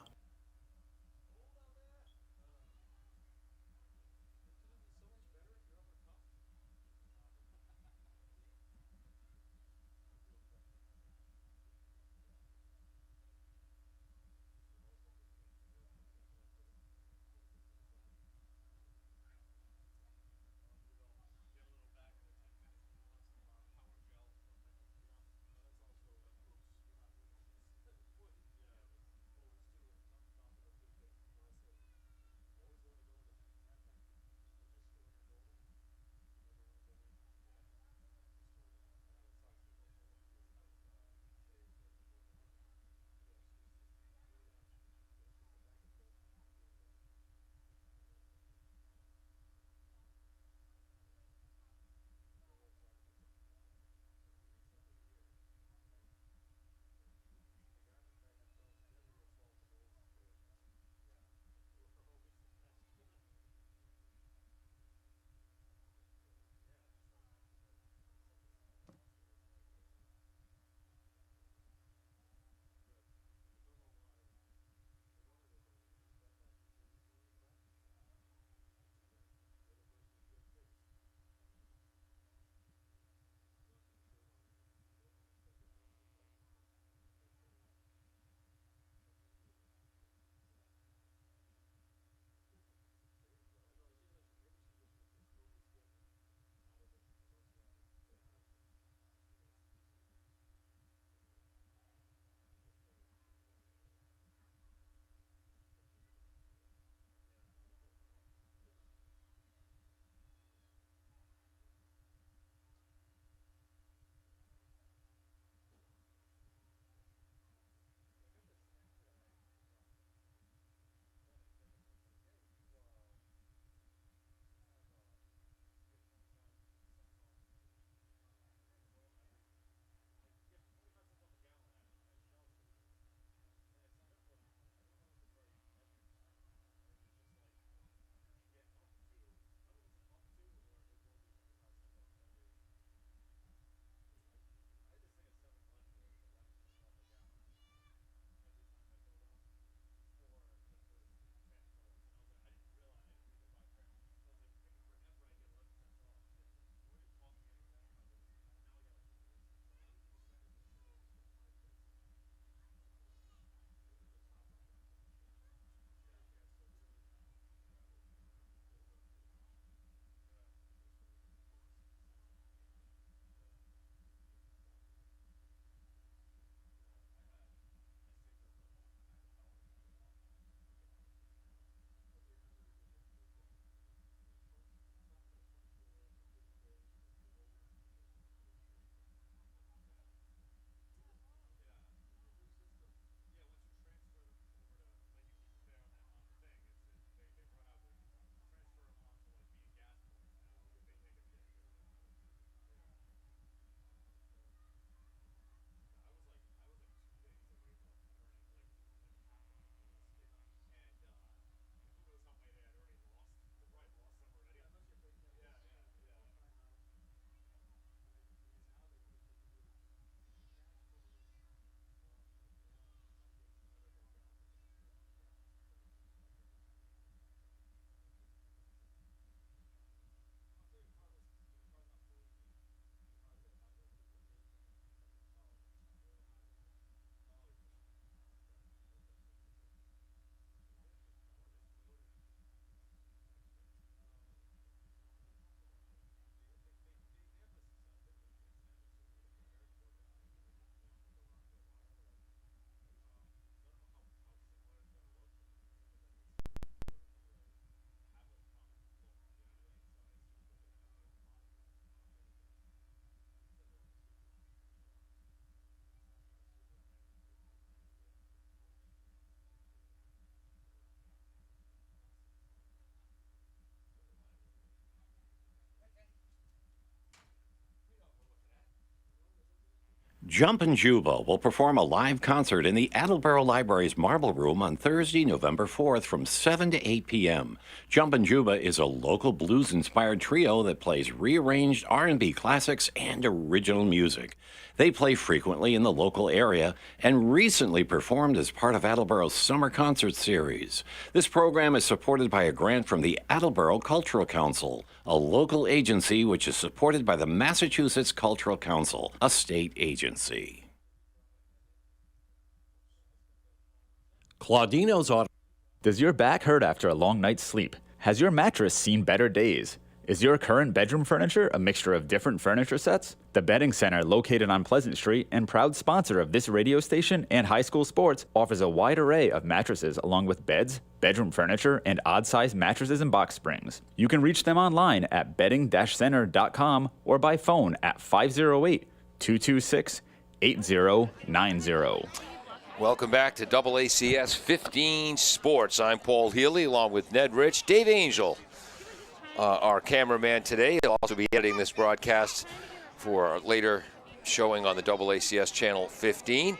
Jumpin' Juba will perform a live concert in the Attleboro Library's Marble Room on Thursday, November 4th from 7 to 8 p.m. Jumpin' Juba is a local blues-inspired trio that plays rearranged R&B classics and original music. They play frequently in the local area and recently performed as part of Attleboro's Summer Concert Series. This program is supported by a grant from the Attleboro Cultural Council, a local agency which is supported by the Massachusetts Cultural Council, a state agency. Claudino's Auto. Does your back hurt after a long night's sleep? Has your mattress seen better days? Is your current bedroom furniture a mixture of different furniture sets? The Bedding Center, located on Pleasant Street and proud sponsor of this radio station and high school sports, offers a wide array of mattresses along with beds, bedroom furniture, and odd-sized mattresses and box springs. You can reach them online at bedding-center.com or by phone at 508-226-8090. Welcome back to AACS 15 Sports. I'm Paul Healy along with Ned Rich, Dave Angel. Our cameraman today. He'll also be editing this broadcast for a later showing on the AACS channel 15.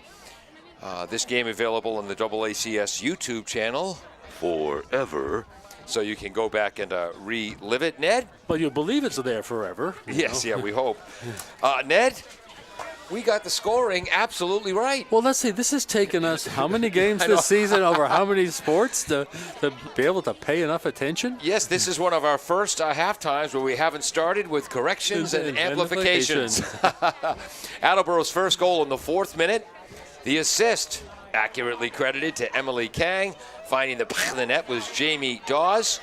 This game available on the AACS YouTube channel forever, so you can go back and relive it. Ned? Well, you believe it's there forever. Yes, yeah, we hope. Ned? We got the scoring absolutely right. Well, let's see. This has taken us how many games this season over how many sports to be able to pay enough attention? Yes, this is one of our first half times where we haven't started with corrections and amplifications. Attleboro's first goal in the 4th minute. The assist, accurately credited to Emily Kang. Finding the net was Jamie Dawes.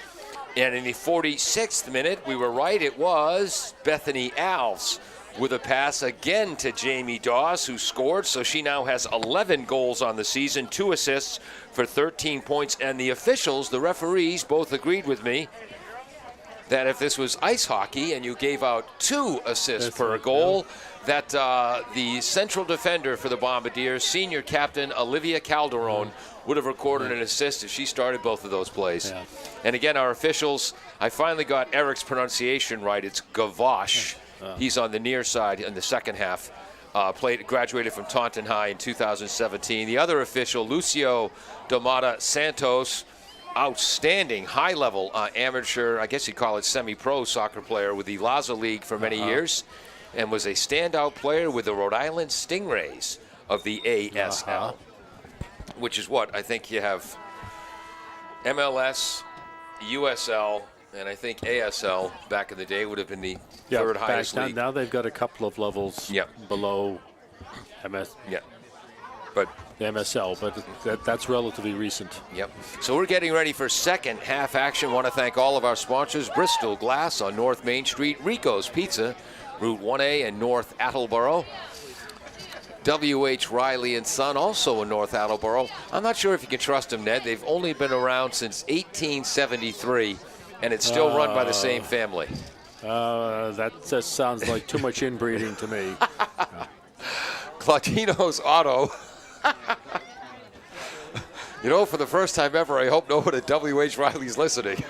And in the 46th minute, we were right, it was Bethany Alves with a pass again to Jamie Dawes, who scored. So she now has 11 goals on the season, 2 assists for 13 points. And the officials, the referees, both agreed with me that if this was ice hockey and you gave out 2 assists per goal, that the central defender for the Bombardiers, senior captain Olivia Calderon, would have recorded an assist if she started both of those plays. Yeah. And again, our officials, I finally got Eric's pronunciation right. It's Gavashe. He's on the near side in the second half. Graduated from Taunton High in 2017. The other official, Lucio Domata Santos, outstanding high-level amateur, I guess you'd call it semi-pro soccer player with the Laza League for many years, and was a standout player with the Rhode Island Stingrays of the ASL, which is what I think you have MLS, USL, and I think ASL back in the day would have been the third highest league. Now they've got a couple of levels below MS. Yeah. But the MSL, but that's relatively recent. Yep. So we're getting ready for second half action. Want to thank all of our sponsors: Bristol Glass on North Main Street, Rico's Pizza, Route 1A in North Attleboro, W.H. Riley and Son, also in North Attleboro. I'm not sure if you can trust them, Ned. They've only been around since 1873, and it's still run by the same family. That just sounds like too much inbreeding to me. Claudino's Auto. You know, for the first time ever, I hope no one at W.H. Riley's listening.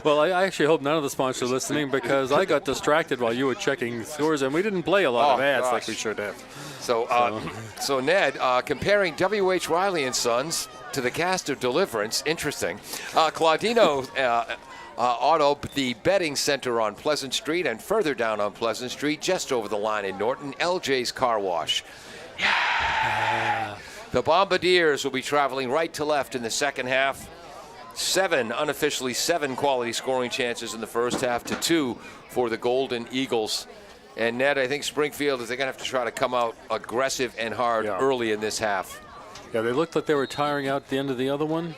Well, I actually hope none of the sponsors are listening, because I got distracted while you were checking scores, and we didn't play a lot of ads like we should have. So Ned, comparing W.H. Riley and Sons to the cast of Deliverance, interesting. Claudino Auto, the betting center on Pleasant Street, and further down on Pleasant Street, just over the line in Norton, LJ's Car Wash. Yeah. The Bombardiers will be traveling right to left in the second half. Unofficially seven quality scoring chances in the first half to 2 for the Golden Eagles. And Ned, I think Springfield is going to have to try to come out aggressive and hard early in this half. Yeah, they looked like they were tiring out at the end of the other one,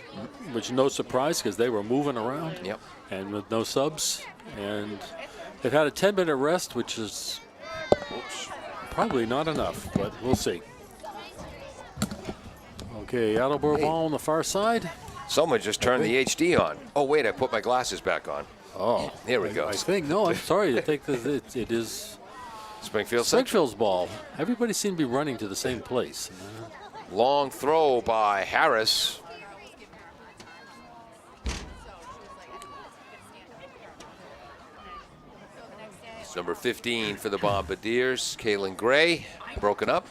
which no surprise because they were moving around. Yep. And with no subs. And they've had a 10-minute rest, which is probably not enough, but we'll see. Okay, Attleboro ball on the far side. Someone just turned the HD on. Oh, wait, I put my glasses back on. Oh. Here we go. I think, no, I'm sorry. I think that it is Springfield's ball. Everybody seemed to be running to the same place. Long throw by Harris. It's number 15 for the Bombardiers, Kaylin Gray, broken up.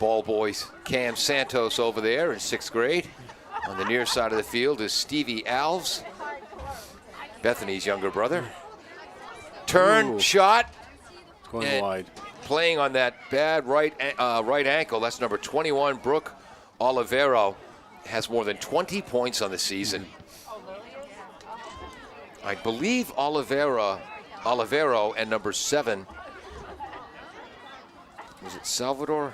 ball boys. Cam Santos over there in 6th grade. On the near side of the field is Stevie Alves, Bethany's younger brother. Turn, shot, Going and wide. playing on that bad right ankle. That's number 21, Brooke Olivero. Has more than 20 points on the season. I believe Olivero and number 7. Was it Salvador?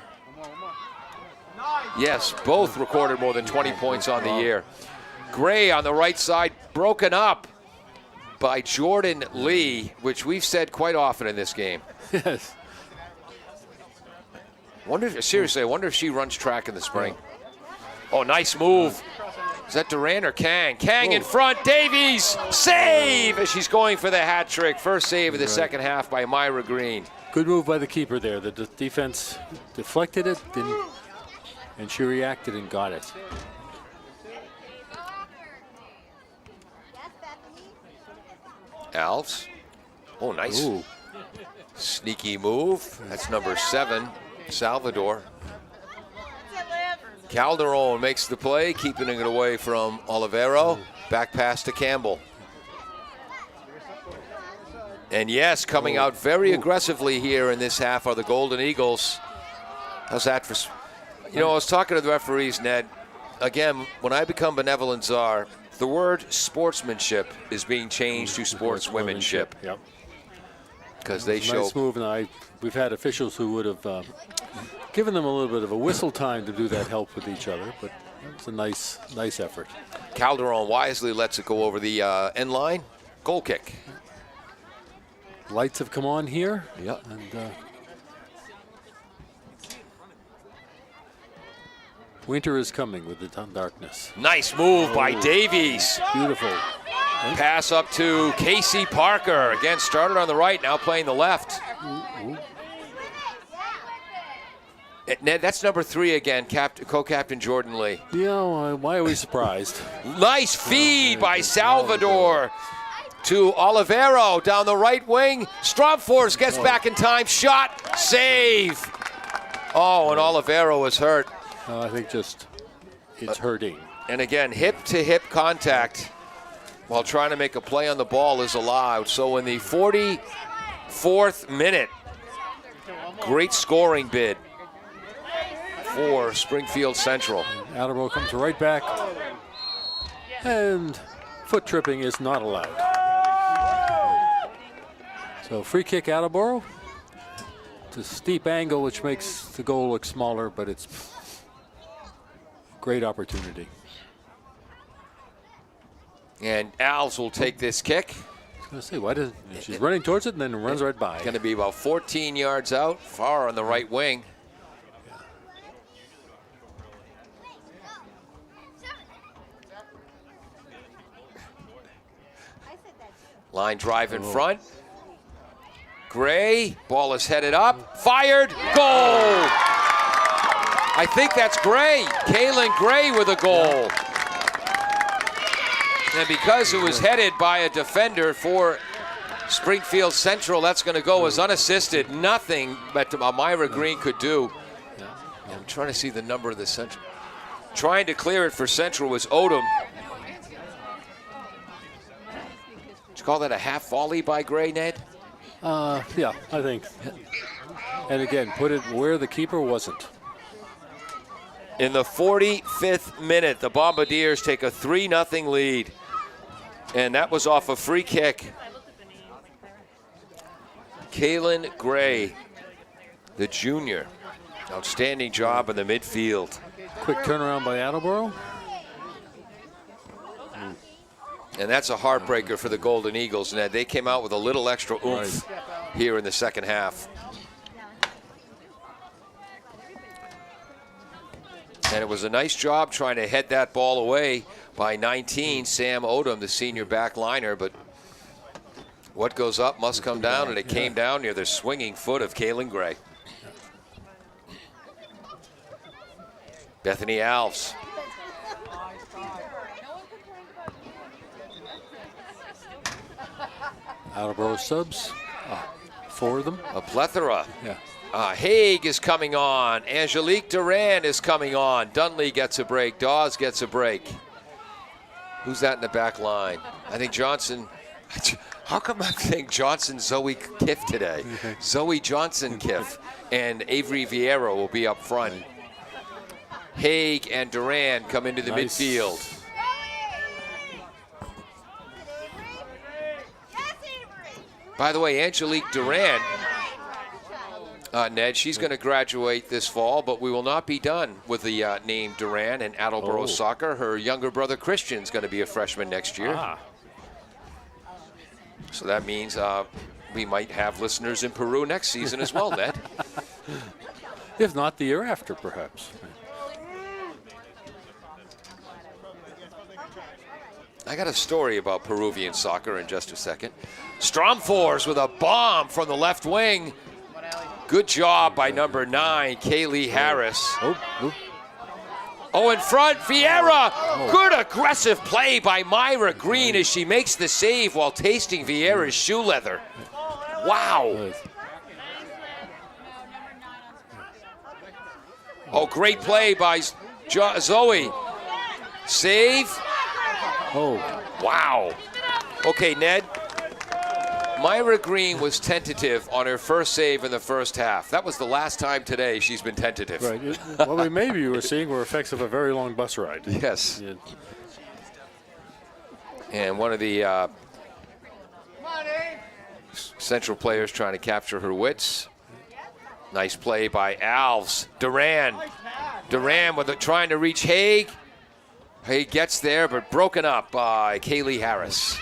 Yes, both recorded more than 20 points on the year. Gray on the right side, broken up by Jordan Lee, which we've said quite often in this game. Yes. Seriously, I wonder if she runs track in the spring. Oh, nice move. Is that Duran or Kang? Kang in front. Davies, save as she's going for the hat trick. First save of the second half by Myra Green. Good move by the keeper there. The defense deflected it, and she reacted and got it. Alves. Oh, nice. Ooh. Sneaky move. That's number 7, Salvador. Calderon makes the play, keeping it away from Olivero. Back pass to Campbell. And yes, coming out very aggressively here in this half are the Golden Eagles. How's that for... You know, I was talking to the referees, Ned. Again, when I become benevolent czar, the word sportsmanship is being changed to sportswomanship. Yep. Because they show... Nice move, and we've had officials who would have given them a little bit of a whistle time to do that help with each other, but it's a nice effort. Calderon wisely lets it go over the end line. Goal kick. Lights have come on here. Yep. And winter is coming with the darkness. Nice move by Davies. Beautiful. Pass up to Casey Parker. Again, started on the right, now playing the left. Ned, that's number 3 again, co-captain Jordan Lee. Yeah, why are we surprised? Nice feed by Salvador to Olivero down the right wing. Stromfors gets back in time. Shot, save. Oh, and Olivero is hurt. I think it's hurting. And again, hip-to-hip contact while trying to make a play on the ball is allowed. So in the 44th minute, great scoring bid for Springfield Central. Attleboro comes right back, and foot tripping is not allowed. So free kick Attleboro. It's a steep angle, which makes the goal look smaller, but it's a great opportunity. And Alves will take this kick. I was going to say, why doesn't she's running towards it and then runs right by? Going to be about 14 yards out, far on the right wing. Line drive in front. Gray, ball is headed up, fired, goal! I think that's Gray, Kaylin Gray with a goal. And because it was headed by a defender for Springfield Central, that's going to go as unassisted. Nothing that Myra Green could do. I'm trying to see the number of the Central. Trying to clear it for Central was Odom. Did you call that a half volley by Gray, Ned? Yeah, I think. And again, put it where the keeper wasn't. In the 45th minute, the Bombardiers take a 3-0 lead. And that was off a free kick. Kaylin Gray, the junior. Outstanding job in the midfield. Quick turnaround by Attleboro. And that's a heartbreaker for the Golden Eagles, Ned. They came out with a little extra oomph here in the second half. And it was a nice job trying to head that ball away by 19, Sam Odom, the senior back liner. But what goes up must come down, and it came down near the swinging foot of Kaylin Gray. Bethany Alves. Attleboro subs, 4 of them. A plethora. Yeah. Haig is coming on. Angelique Duran is coming on. Dunley gets a break. Dawes gets a break. Who's that in the back line? I think Johnson. How come I'm saying Johnson, Zoe Kiff today? Zoe Johnson Kiff and Avery Vieira will be up front. Haig and Duran come into the midfield. By the way, Angelique Duran, Ned, she's going to graduate this fall, but we will not be done with the name Duran in Attleboro soccer. Her younger brother Christian's going to be a freshman next year. So that means we might have listeners in Peru next season as well, Ned. If not, the year after, perhaps. I got a story about Peruvian soccer in just a second. Stromfors with a bomb from the left wing. Good job by number 9, Kaylee Harris. Oh, in front, Vieira. Good aggressive play by Myra Green as she makes the save while tasting Vieira's shoe leather. Wow. Oh, great play by Zoe. Save. Oh. Wow. Okay, Ned. Myra Green was tentative on her first save in the first half. That was the last time today she's been tentative. Right. Well, maybe you were seeing were effects of a very long bus ride. Yes. Yeah. And one of the central players trying to capture her wits. Nice play by Alves. Duran with trying to reach Haig. Haig gets there, but broken up by Kaylee Harris.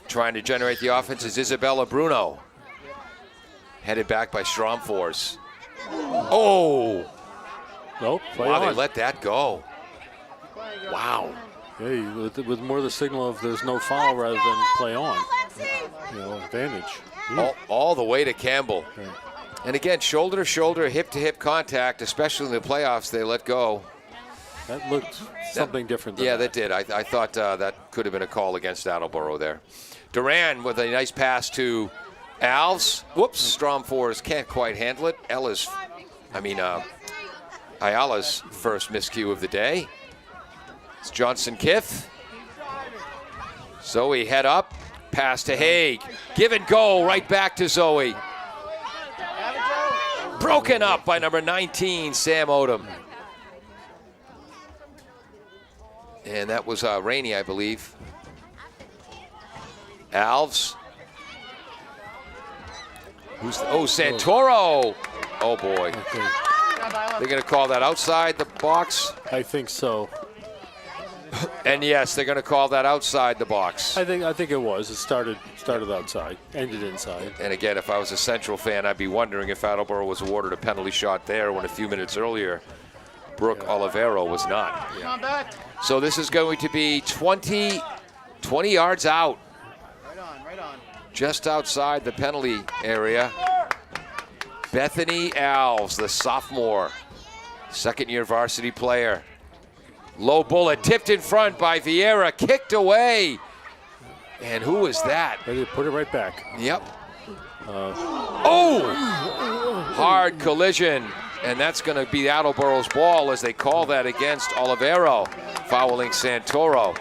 Trying to generate the offense is Isabella Bruno. Headed back by Stromfors. Oh! Nope. Wow, they let that go. Wow. Hey, with more the signal of there's no foul rather than play on. Advantage. All the way to Campbell. Yeah. And again, shoulder to shoulder, hip to hip contact, especially in the playoffs, they let go. That looked something different than that did. I thought that could have been a call against Attleboro there. Duran with a nice pass to Alves. Whoops, Stromfors can't quite handle it. Ayala's first miscue of the day. It's Johnson Kiff. Zoe head up, pass to Haig. Give and go right back to Zoe. Broken up by number 19, Sam Odom. And that was Rainey, I believe. Alves. Santoro. Oh, boy. Okay. They're going to call that outside the box. I think so. And yes, they're going to call that outside the box. I think it was. It started outside, ended inside. And again, if I was a Central fan, I'd be wondering if Attleboro was awarded a penalty shot there when a few minutes earlier, Brooke Olivero was not. Yeah. So this is going to be 20 yards out. Right on. Just outside the penalty area. Bethany Alves, the sophomore, second-year varsity player. Low bullet, tipped in front by Vieira, kicked away. And who was that? They put it right back. Yep. Hard collision. And that's going to be Attleboro's ball as they call that against Olivero, fouling Santoro.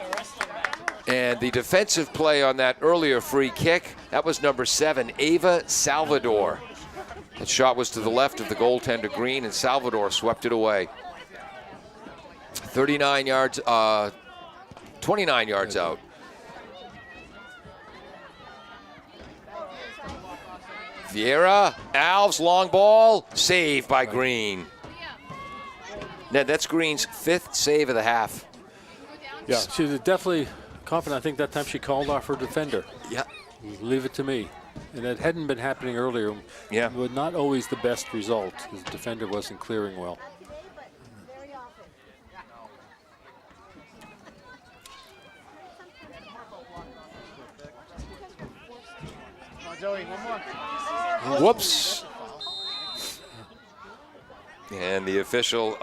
And the defensive play on that earlier free kick, that was number 7, Ava Salvador. That shot was to the left of the goaltender Green, and Salvador swept it away. 29 yards out. Vieira, Alves, long ball, saved by Green. Ned, that's Green's 5th save of the half. Yeah, she was definitely confident. I think that time she called off her defender. Yeah. Leave it to me. And that hadn't been happening earlier. Yeah. But not always the best result. The defender wasn't clearing well. Joey, one more. Whoops. And the official,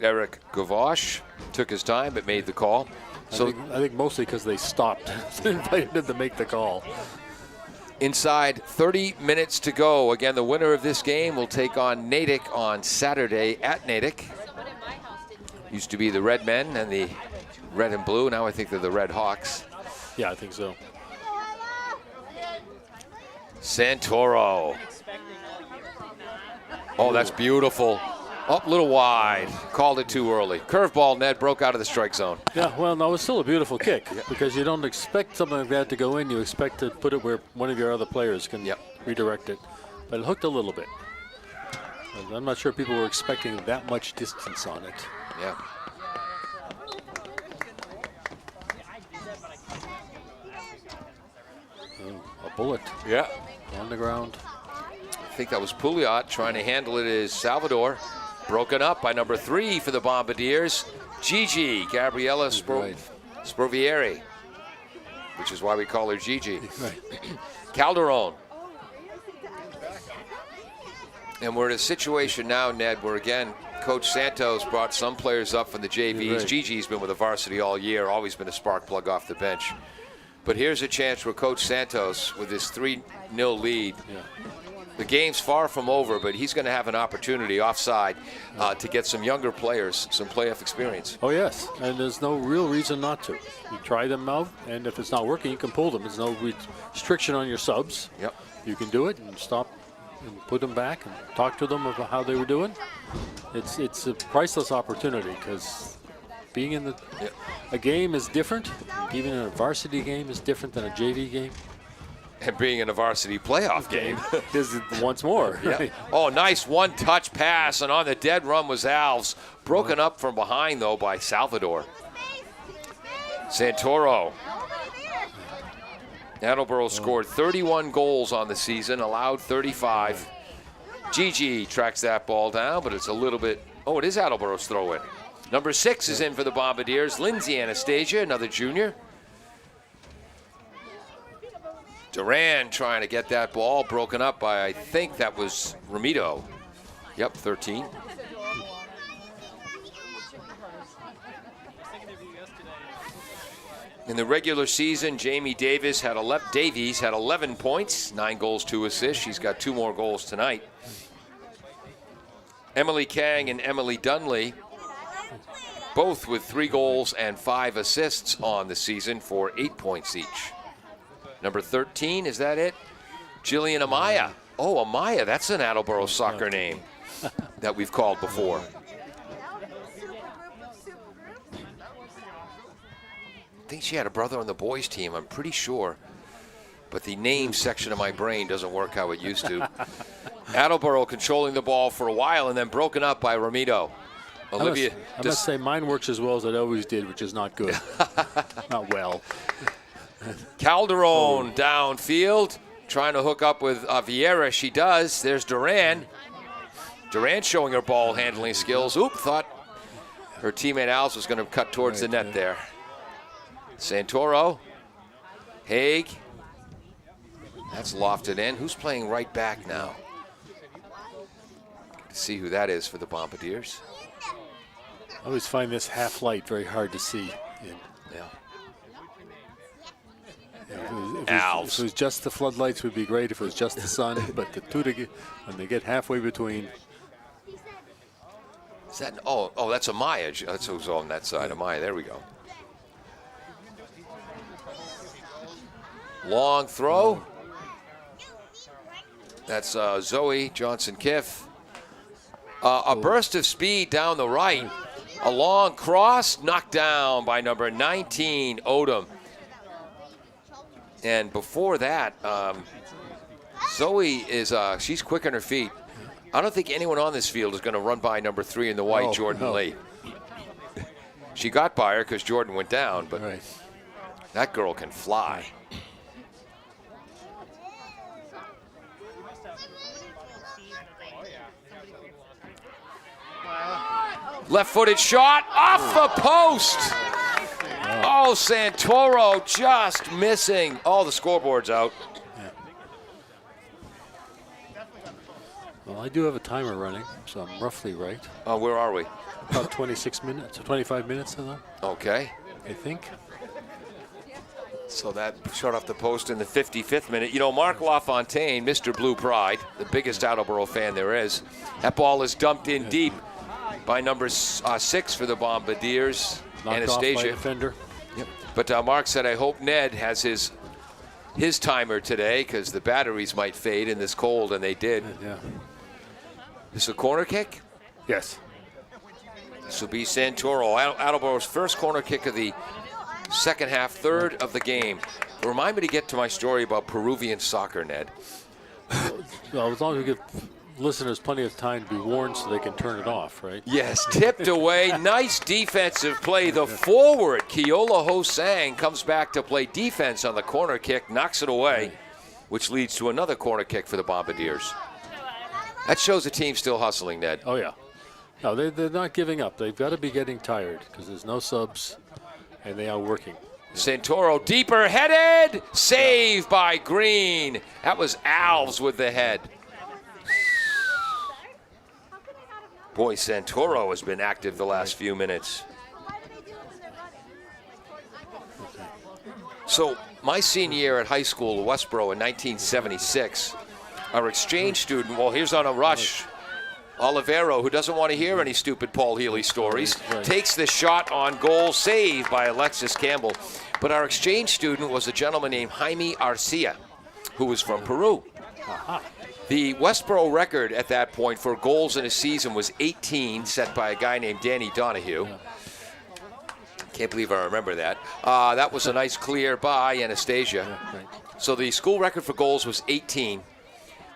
Eric Gavauche, took his time but made the call. I think mostly because they stopped, invited him to make the call. Inside 30 minutes to go. Again, the winner of this game will take on Natick on Saturday at Natick. Used to be the Red Men and the Red and Blue. Now I think they're the Red Hawks. Yeah, I think so. Santoro. Oh, that's beautiful. Up a little wide. Called it too early. Curveball, Ned, broke out of the strike zone. Yeah, well, no, it's still a beautiful kick because you don't expect something like that to go in. You expect to put it where one of your other players can redirect it. But it hooked a little bit. And I'm not sure people were expecting that much distance on it. Yeah. Oh, a bullet. Yeah. On the ground. I think that was Pouliot trying to handle it as Salvador. Broken up by number 3 for the Bombardiers. Gigi, Gabriella Sprovieri, which is why we call her Gigi. Right. Calderon. And we're in a situation now, Ned, where again, Coach Santos brought some players up from the JVs. Right. Gigi's been with the varsity all year, always been a spark plug off the bench. But here's a chance for Coach Santos with his 3-0 lead. Yeah. The game's far from over, but he's going to have an opportunity offside to get some younger players some playoff experience. Oh, yes, and there's no real reason not to. You try them out, and if it's not working, you can pull them. There's no restriction on your subs. Yep. You can do it and stop and put them back and talk to them about how they were doing. It's a priceless opportunity because being in a game is different. Even a varsity game is different than a JV game. And being in a varsity playoff game. Is once more. Yeah. Oh, nice one-touch pass, and on the dead run was Alves. Broken up from behind, though, by Salvador. Santoro. Attleboro scored 31 goals on the season, allowed 35. Gigi tracks that ball down, but it's a little bit... Oh, it is Attleboro's throw-in. Number 6 is in for the Bombardiers. Lindsay Anastasia, another junior. Duran trying to get that ball, broken up by, I think that was Ramito. Yep, 13. In the regular season, Jamie Davies had 11 points, 9 goals, 2 assists. She's got 2 more goals tonight. Emily Kang and Emily Dunley, both with 3 goals and 5 assists on the season for 8 points each. Number 13, is that it? Jillian Amaya. Oh, Amaya, that's an Attleboro soccer name that we've called before. I think she had a brother on the boys' team, I'm pretty sure. But the name section of my brain doesn't work how it used to. Attleboro controlling the ball for a while and then broken up by Ramito. Olivia. I must say mine works as well as it always did, which is not good. Not well. Calderon downfield, trying to hook up with Vieira. She does. There's Duran. Duran showing her ball handling skills. Oop, thought her teammate Alves was going to cut towards the net there. Santoro. Haig. That's lofted in. Who's playing right back now? Good to see who that is for the Bombardiers. I always find this half light very hard to see. Yeah. If it was just the floodlights, would be great. If it was just the sun, but the two when they get halfway between. Is that? Oh, that's Amaya. That's who's on that side. Amaya. There we go. Long throw. That's Zoe Johnson-Kiff. A burst of speed down the right. A long cross, knocked down by number 19, Odom. And before that, Zoe is, she's quick on her feet. I don't think anyone on this field is going to run by number 3 in the white, Jordan Lee. She got by her because Jordan went down, but that girl can fly. Left-footed shot off the post. Oh, Santoro just missing. Oh, the scoreboard's out. Well, I do have a timer running, so I'm roughly right. Oh, where are we? About 26 minutes, 25 minutes, I thought. Okay. I think. So that shot off the post in the 55th minute. You know, Mark LaFontaine, Mr. Blue Pride, the biggest Attleboro fan there is. That ball is dumped in deep by number 6 for the Bombardiers, Knocked Anastasia. off by defender. Yep. But Mark said, I hope Ned has his timer today because the batteries might fade in this cold, and they did. Yeah. This is a corner kick. Yes. This will be Santoro, Attleboro's first corner kick of the second half, third of the game. Remind me to get to my story about Peruvian soccer, Ned. Well, as long as we give listeners plenty of time to be warned so they can turn it off, right? Yes, tipped away. Nice defensive play. The forward, Keola Hosang, comes back to play defense on the corner kick, knocks it away, which leads to another corner kick for the Bombardiers. That shows the team still hustling, Ned. Oh, yeah. No, they're not giving up. They've got to be getting tired because there's no subs, and they are working. Santoro, deeper headed, save by Green. That was Alves with the head. Boy, Santoro has been active the last few minutes. So, my senior year at high school, Westboro, in 1976, our exchange student, well, here's on a rush. Olivero, who doesn't want to hear any stupid Paul Healy stories, takes the shot on goal, saved by Alexis Campbell. But our exchange student was a gentleman named Jaime Arcia, who was from Peru. The Westboro record at that point for goals in a season was 18, set by a guy named Danny Donahue. Can't believe I remember that. That was a nice clear by Anastasia. So the school record for goals was 18.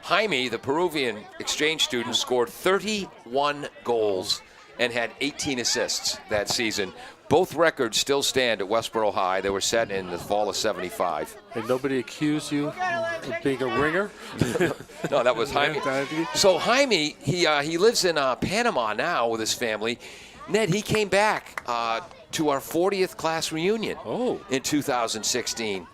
Jaime, the Peruvian exchange student, scored 31 goals and had 18 assists that season. Both records still stand at Westboro High. They were set in the fall of '75. And nobody accused you of being a ringer? No, that was Jaime. So Jaime, he lives in Panama now with his family. Ned, he came back to our 40th class reunion in 2016.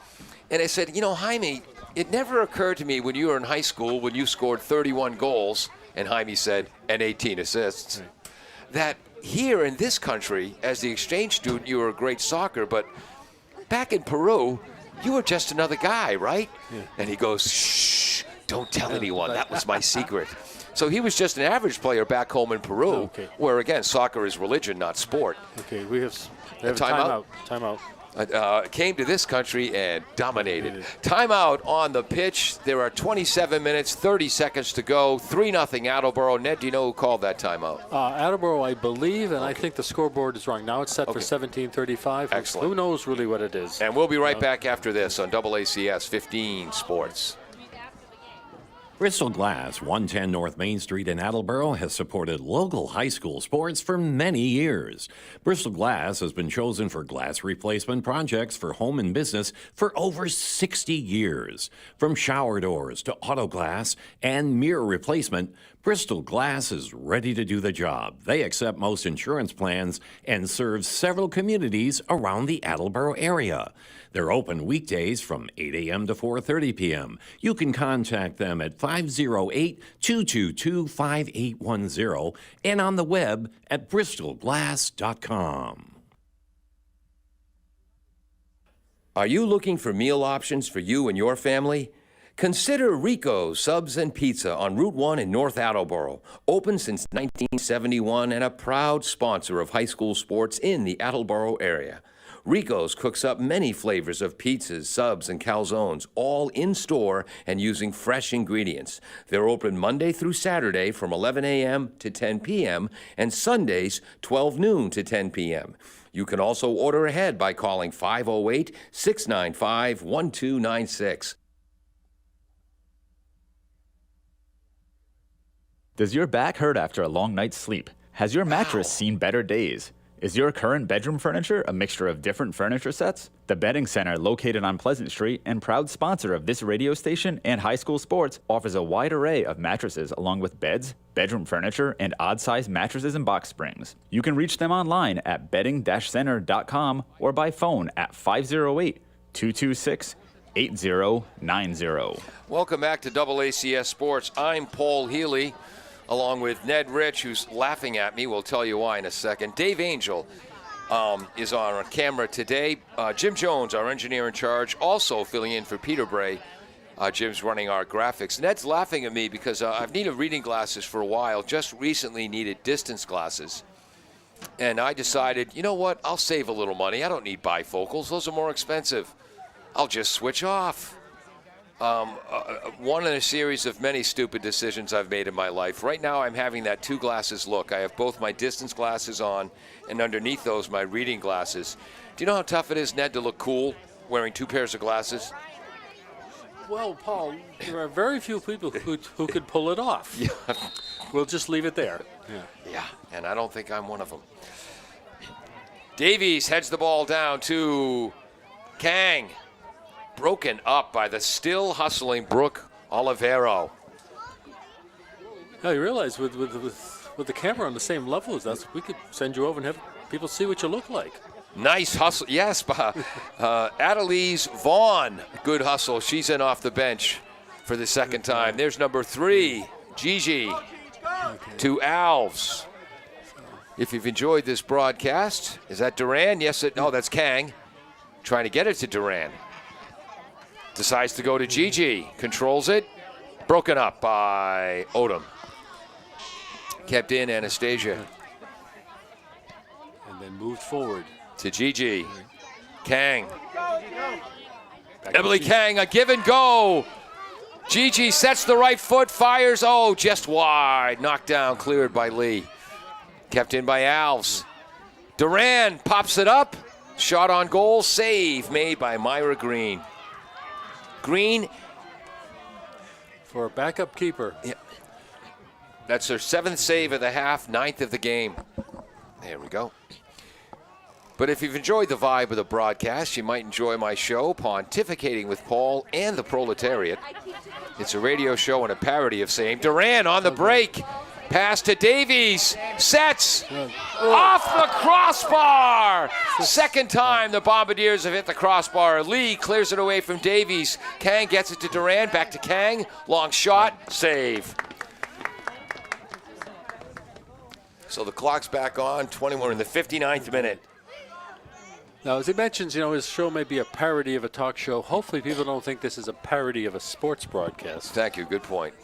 And I said, you know, Jaime, it never occurred to me when you were in high school, when you scored 31 goals, and Jaime said, and 18 assists, that here in this country, as the exchange student, you were a great soccer, but back in Peru, you were just another guy, right? Yeah. And he goes, shh, don't tell anyone. That was my secret. So he was just an average player back home in Peru, where, again, soccer is religion, not sport. Okay, we have a timeout. Timeout. Came to this country and dominated. Timeout on the pitch. There are 27 minutes, 30 seconds to go. 3-0 Attleboro. Ned, do you know who called that timeout? Attleboro, I believe, and I think the scoreboard is wrong. Now it's set for 17:35. Excellent. Who knows really what it is? And we'll be right back after this on AACS 15 Sports. Bristol Glass, 110 North Main Street in Attleboro, has supported local high school sports for many years. Bristol Glass has been chosen for glass replacement projects for home and business for over 60 years. From shower doors to auto glass and mirror replacement, Bristol Glass is ready to do the job. They accept most insurance plans and serve several communities around the Attleboro area. They're open weekdays from 8 a.m. to 4:30 p.m. You can contact them at 508-222-5810 and on the web at bristolglass.com. Are you looking for meal options for you and your family? Consider Rico's Subs and Pizza on Route 1 in North Attleboro. Open since 1971 and a proud sponsor of high school sports in the Attleboro area. Rico's cooks up many flavors of pizzas, subs, and calzones, all in-store and using fresh ingredients. They're open Monday through Saturday from 11 a.m. to 10 p.m. and Sundays 12 noon to 10 p.m. You can also order ahead by calling 508-695-1296. Does your back hurt after a long night's sleep? Has your mattress seen better days? Is your current bedroom furniture a mixture of different furniture sets? The Bedding Center, located on Pleasant Street and proud sponsor of this radio station and high school sports, offers a wide array of mattresses along with beds, bedroom furniture, and odd-sized mattresses and box springs. You can reach them online at bedding-center.com or by phone at 508-226-8090. Welcome back to AACS Sports. I'm Paul Healy, along with Ned Rich, who's laughing at me. We'll tell you why in a second. Dave Angel is on camera today. Jim Jones, our engineer in charge, also filling in for Peter Bray. Jim's running our graphics. Ned's laughing at me because I've needed reading glasses for a while. Just recently needed distance glasses. And I decided, you know what? I'll save a little money. I don't need bifocals. Those are more expensive. I'll just switch off. One in a series of many stupid decisions I've made in my life. Right now, I'm having that two glasses look. I have both my distance glasses on, and underneath those, my reading glasses. Do you know how tough it is, Ned, to look cool wearing two pairs of glasses? Well, Paul, there are very few people who could pull it off. Yeah. We'll just leave it there. Yeah, and I don't think I'm one of them. Davies heads the ball down to Kang. Broken up by the still hustling Brooke Olivero. Now you realize with the camera on the same level as us, we could send you over and have people see what you look like. Nice hustle. Yes, Adelise Vaughn. Good hustle. She's in off the bench for the second time. There's number 3, Gigi, to Alves. If you've enjoyed this broadcast, is that Duran? Yes, no, that's Kang. Trying to get it to Duran. Decides to go to Gigi. Controls it. Broken up by Odom. Kept in Anastasia. And then moved forward. To Gigi. Kang. Emily Kang, a give and go. Gigi sets the right foot, fires. Oh, just wide. Knocked down, cleared by Lee. Kept in by Alves. Duran pops it up. Shot on goal. Save made by Myra Green. Green. For a backup keeper. Yeah. That's her 7th save of the half, 9th of the game. There we go. But if you've enjoyed the vibe of the broadcast, you might enjoy my show, Pontificating with Paul and the Proletariat. It's a radio show and a parody of same. Duran on the break. Pass to Davies. Sets. Off the crossbar. Second time the Bombardiers have hit the crossbar. Lee clears it away from Davies. Kang gets it to Duran. Back to Kang. Long shot. Save. So the clock's back on. 21 in the 59th minute. Now, as he mentions, his show may be a parody of a talk show. Hopefully people don't think this is a parody of a sports broadcast. Thank you. Good point.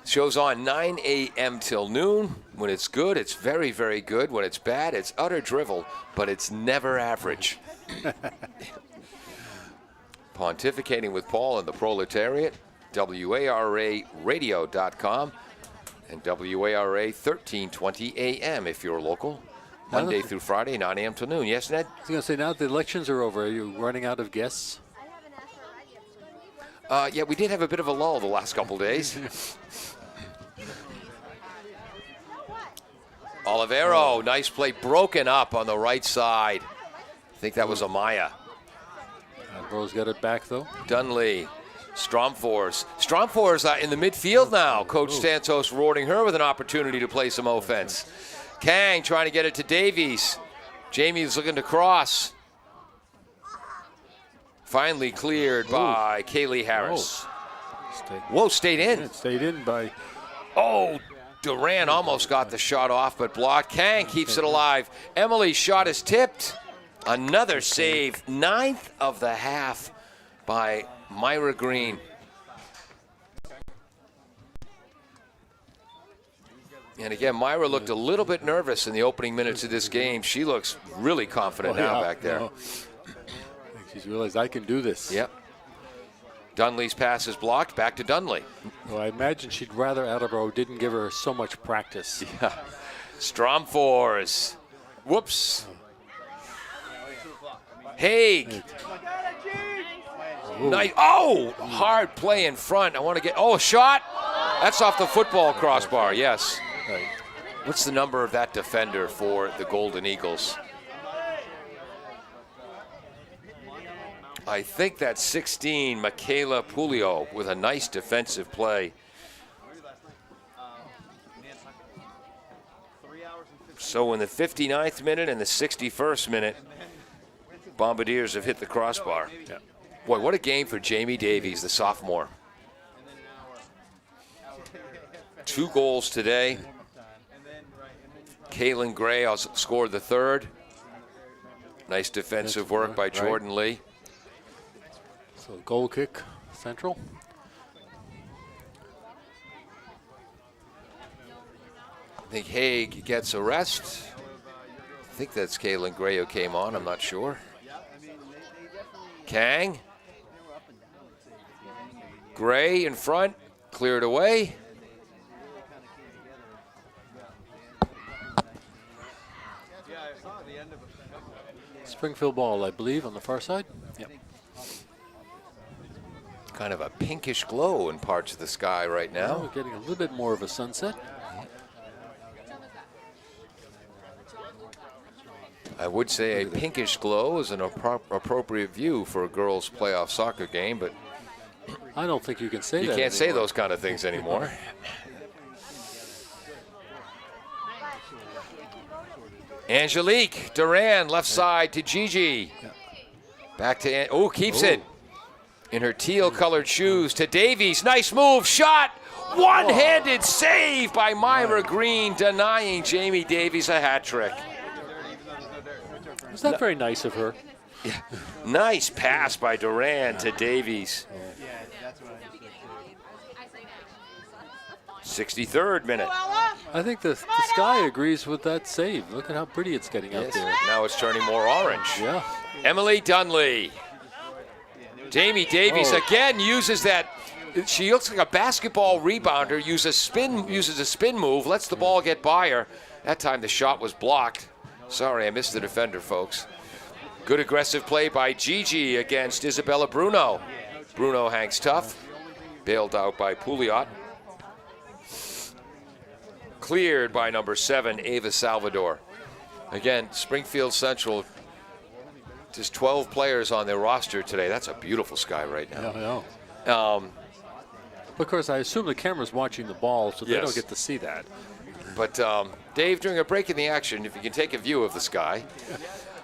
Show's on 9 a.m. till noon. When it's good, it's very, very good. When it's bad, it's utter drivel, but it's never average. Pontificating with Paul and the Proletariat, WARAradio.com, and WARA 1320 a.m. if you're local. Monday through Friday, 9 a.m. till noon. Yes, Ned? I was going to say, now that the elections are over, are you running out of guests? Yeah, we did have a bit of a lull the last couple days. Olivero, nice play, broken up on the right side. I think that was Amaya. Bro's got it back, though. Dunley, Stromfors. Stromfors in the midfield now. Coach Santos rewarding her with an opportunity to play some offense. Kang trying to get it to Davies. Jamie's looking to cross. Finally cleared by Kaylee Harris. Stayed in. It stayed in by... Oh, Duran almost got the shot off, but blocked. Kang keeps it alive. Emily's shot is tipped. Another save. 9th of the half by Myra Green. And again, Myra looked a little bit nervous in the opening minutes of this game. She looks really confident now back there. I think she's realized I can do this. Yep. Dunley's pass is blocked. Back to Dunley. Well, I imagine she'd rather Attleboro didn't give her so much practice. Yeah. Stromfors. Whoops. Haig. Nice. Oh, hard play in front. I want to get. Oh, a shot. That's off the football crossbar. Yes. Right. What's the number of that defender for the Golden Eagles? I think that's 16, Michaela Pulio, with a nice defensive play. So in the 59th minute and the 61st minute, Bombardiers have hit the crossbar. Yeah. Boy, what a game for Jamie Davies, the sophomore. 2 goals today. Kaylin Gray scored the 3rd. Nice defensive work by Jordan Lee. So goal kick, Central. I think Haig gets a rest. I think that's Kaylin Gray who came on. I'm not sure. Kang. Gray in front. Cleared away. Springfield ball, I believe, on the far side. Yep. Kind of a pinkish glow in parts of the sky right now. We're getting a little bit more of a sunset. I would say a pinkish glow is an appropriate view for a girls' playoff soccer game, but I don't think you can say you that can't say anymore. those kind of things anymore. Angelique Duran, left side to Gigi. Back to, keeps it. In her teal-colored shoes to Davies. Nice move, shot. One-handed save by Myra Green, denying Jamie Davies a hat trick. It's not very nice of her. Yeah. Nice pass by Duran to Davies. 63rd minute. I think the sky agrees with that save. Look at how pretty it's getting out there. Now it's turning more orange. Yeah. Emily Dunley. Jamie Davies again uses that. She looks like a basketball rebounder. Uses a spin move. Lets the ball get by her. That time the shot was blocked. Sorry, I missed the defender, folks. Good aggressive play by Gigi against Isabella Bruno. Bruno hangs tough. Bailed out by Pouliot. Cleared by number 7, Ava Salvador. Again, Springfield Central, just 12 players on their roster today. That's a beautiful sky right now. Yeah, I know. Of course, I assume the camera's watching the ball, so they don't get to see that. But Dave, during a break in the action, if you can take a view of the sky.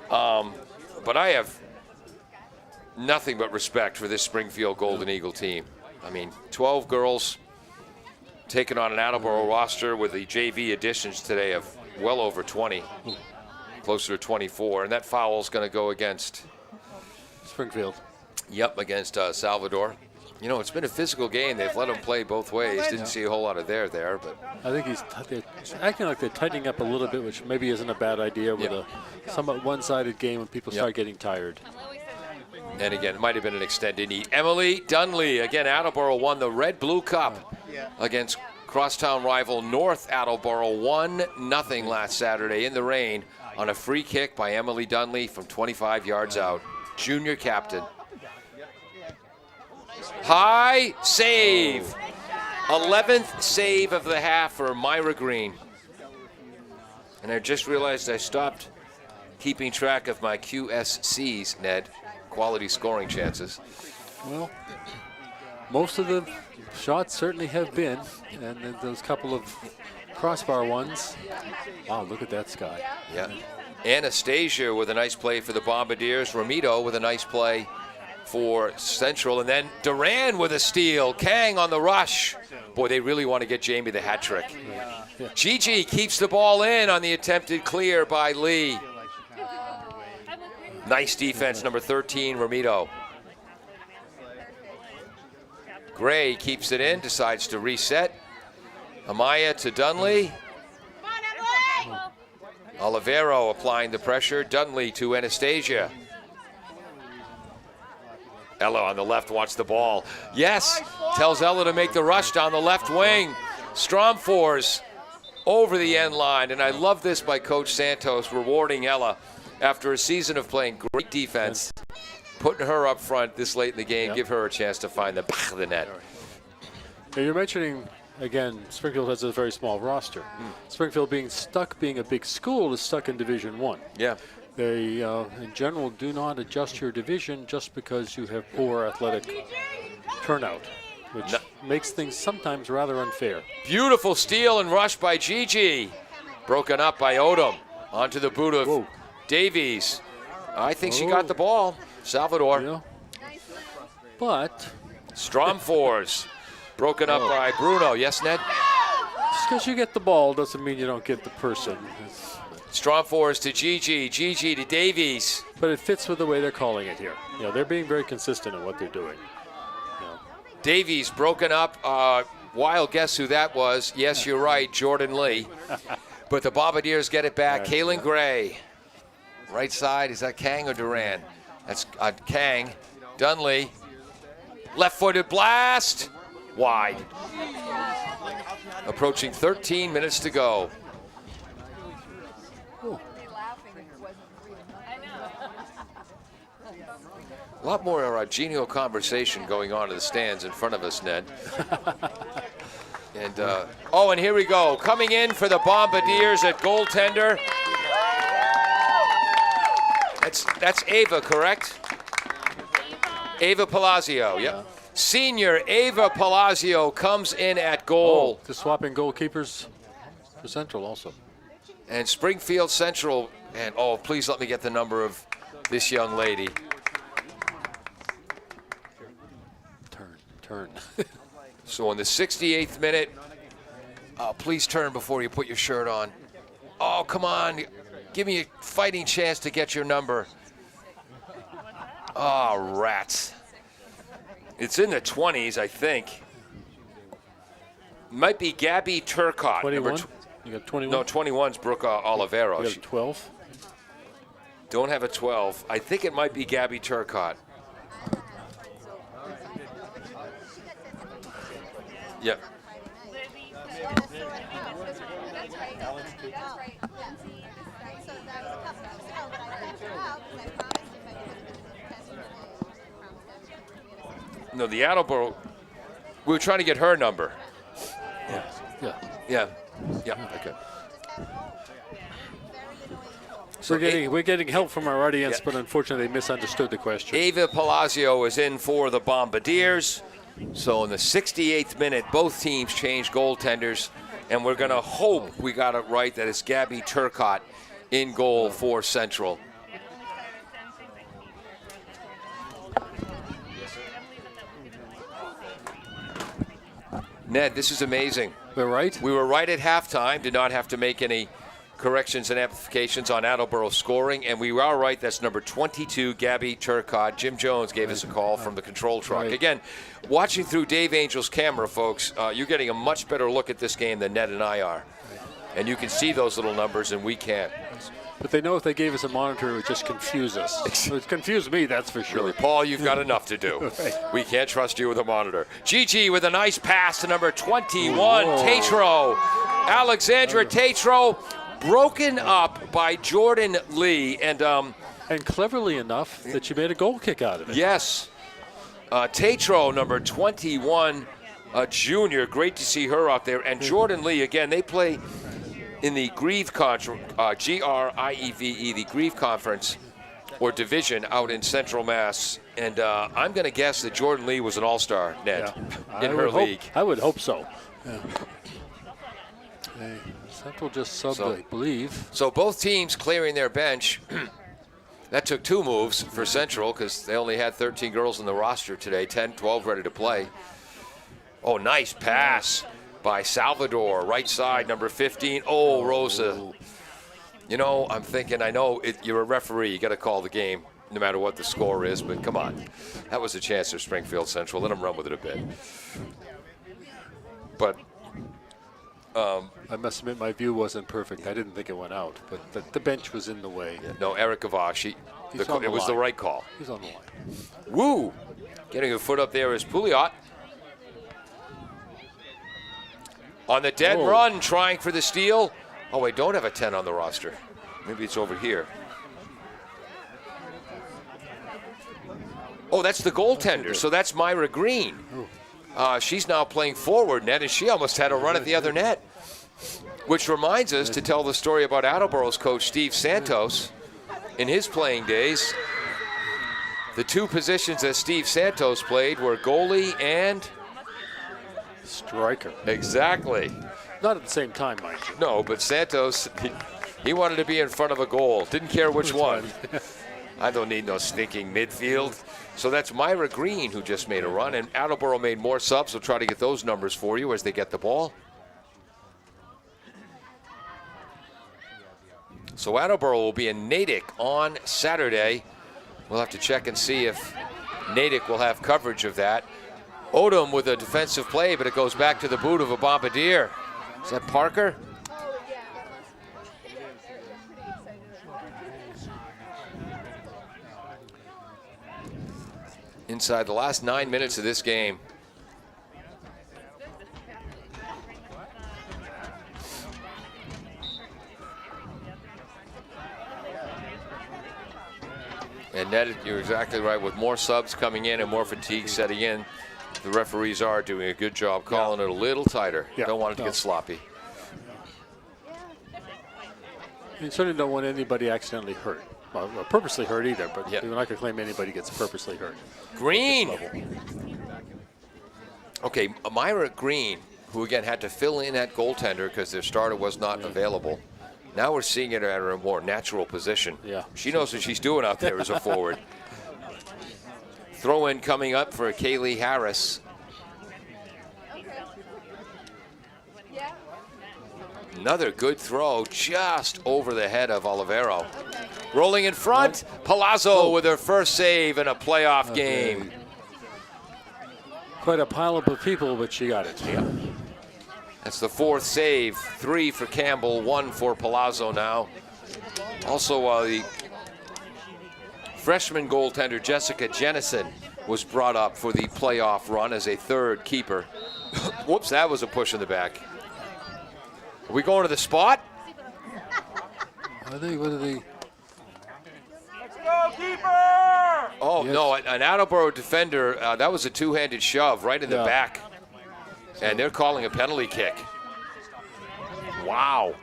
But I have nothing but respect for this Springfield Golden Eagle team. I mean, 12 girls taking on an Attleboro roster with the JV additions today of well over 20, closer to 24. And that foul's going to go against Springfield. Yep, against Salvador. You know, it's been a physical game. They've let them play both ways. Didn't see a whole lot of there, but I think they're acting like they're tightening up a little bit, which maybe isn't a bad idea with a somewhat one-sided game when people start getting tired. And again, it might have been an extended heat. Emily Dunley, again, Attleboro won the Red-Blue Cup against crosstown rival North Attleboro, 1-0 last Saturday in the rain on a free kick by Emily Dunley from 25 yards out. Junior captain. High save. 11th save of the half for Myra Green. And I just realized I stopped keeping track of my QSCs, Ned. Quality scoring chances. Well, most of the shots certainly have been, and then those couple of crossbar ones. Wow, look at that sky. Yeah. Anastasia with a nice play for the Bombardiers. Ramito with a nice play for Central. And then Duran with a steal. Kang on the rush. Boy, they really want to get Jamie the hat trick. Yeah. Gigi keeps the ball in on the attempted clear by Lee. Nice defense, number 13, Ramito. Gray keeps it in, decides to reset. Amaya to Dunley. Olivero applying the pressure. Dunley to Anastasia. Ella on the left wants the ball. Yes, tells Ella to make the rush down the left wing. Stromfors over the end line. And I love this by Coach Santos, rewarding Ella after a season of playing great defense. Putting her up front this late in the game, give her a chance to find the back of the net. Now you're mentioning, again, Springfield has a very small roster. Springfield being a big school is stuck in Division I. Yeah. They, in general, do not adjust your division just because you have poor athletic turnout, which makes things sometimes rather unfair. Beautiful steal and rush by Gigi. Broken up by Odom. Onto the boot of Davies. I think she got the ball. Salvador. Yeah. But Stromfors. Broken up by Bruno. Yes, Ned? just because you get the ball doesn't mean you don't get the person. Strong force to Gigi. Gigi to Davies. But it fits with the way they're calling it here. They're being very consistent in what they're doing. Davies broken up. Wild guess who that was. Yes, you're right, Jordan Lee. But the Bombardiers get it back. Kaylin Gray. Right side, is that Kang or Duran? That's Kang. Dunley. Left-footed blast. Wide. Approaching 13 minutes to go. A lot more genial conversation going on in the stands in front of us, Ned. And and here we go. Coming in for the Bombardiers at goaltender. That's Ava, correct? Ava Palazzo, yep. Senior Ava Palazzo comes in at goal. Just swapping goalkeepers for Central also. And Springfield Central, and please let me get the number of this young lady. Turn. So in the 68th minute, please turn before you put your shirt on. Oh, come on. Give me a fighting chance to get your number. Oh, rats. It's in the 20s, I think. Might be Gabby Turcotte. 21? You got 21? No, 21's Brooke Olivero. You got a 12? Don't have a 12. I think it might be Gabby Turcotte. Yep. No, the Attleboro, we were trying to get her number. Yeah. Okay. So we're getting help from our audience, but unfortunately they misunderstood the question. Ava Palazzo is in for the Bombardiers. So in the 68th minute, both teams changed goaltenders, and we're going to hope we got it right that it's Gabby Turcotte in goal for Central. Ned, this is amazing. We're right? We were right at halftime, did not have to make any corrections and amplifications on Attleboro scoring, and we are right. That's number 22, Gabby Turcotte. Jim Jones gave us a call from the control truck. Right. Again, watching through Dave Angel's camera, folks, you're getting a much better look at this game than Ned and I are. And you can see those little numbers, and we can't. But they know if they gave us a monitor, it would just confuse us. It would confuse me, that's for sure. Really, Paul, you've got enough to do. Right. We can't trust you with a monitor. Gigi with a nice pass to number 21, Tatro. Alexandra Tatro, broken up by Jordan Lee. And cleverly enough that you made a goal kick out of it. yes, Tatro, number 21, a junior. Great to see her out there. And Jordan Lee, again, they play in the Grieve Conference, Grieve, the Grieve Conference or Division out in Central Mass. And I'm going to guess that Jordan Lee was an all-star, Ned, in her league. I would hope so. Yeah. Central just subbed, I believe. So both teams clearing their bench. That took 2 moves for Central because they only had 13 girls on the roster today, 10, 12 ready to play. Oh, nice pass by Salvador, right side, number 15. Oh, Rosa. You know, I'm thinking, I know you're a referee. You got to call the game no matter what the score is, but come on. That was a chance for Springfield Central. Let them run with it a bit. But I must admit my view wasn't perfect. I didn't think it went out, but the bench was in the way. no, Eric Gavache, it was the right call. He's on the line. Woo! Getting a foot up there is Pouliot. On the dead run, trying for the steal. Oh, wait, don't have a 10 on the roster. Maybe it's over here. Oh, that's the goaltender. So that's Myra Green. She's now playing forward net, and she almost had a run at the other net. Which reminds us to tell the story about Attleboro's coach, Steve Santos. In his playing days, the 2 positions that Steve Santos played were goalie and striker. Exactly. Not at the same time, mind you. No, but Santos, he wanted to be in front of a goal. Didn't care which one. I don't need no stinking midfield. So that's Myra Green who just made a run, and Attleboro made more subs. We'll try to get those numbers for you as they get the ball. So Attleboro will be in Natick on Saturday. We'll have to check and see if Natick will have coverage of that. Odom with a defensive play, but it goes back to the boot of a Bombardier. Is that Parker? Inside the last 9 minutes of this game. And Ned, you're exactly right. With more subs coming in and more fatigue setting in, the referees are doing a good job calling it a little tighter. Yeah. Don't want it to get sloppy. You certainly don't want anybody accidentally hurt. Well, purposely hurt either, but Yeah. you're not going to claim anybody gets purposely hurt. Green. Okay, Myra Green, who again had to fill in at goaltender because their starter was not available. Now we're seeing it at her more natural position. Yeah. She knows what she's doing out there as a forward. Throw in coming up for Kaylee Harris. Another good throw just over the head of Olivero. Rolling in front, Palazzo with her first save in a playoff game. Quite a pileup of people, but she got it. Yeah. That's the fourth save. 3 for Campbell, 1 for Palazzo now. Also, the freshman goaltender Jessica Jennison was brought up for the playoff run as a third keeper. Whoops, that was a push in the back. Are we going to the spot? What are they? Let's go, keeper! Oh, Yes. no, an Attleboro defender, that was a two-handed shove right in the Yeah. back. And they're calling a penalty kick. Wow.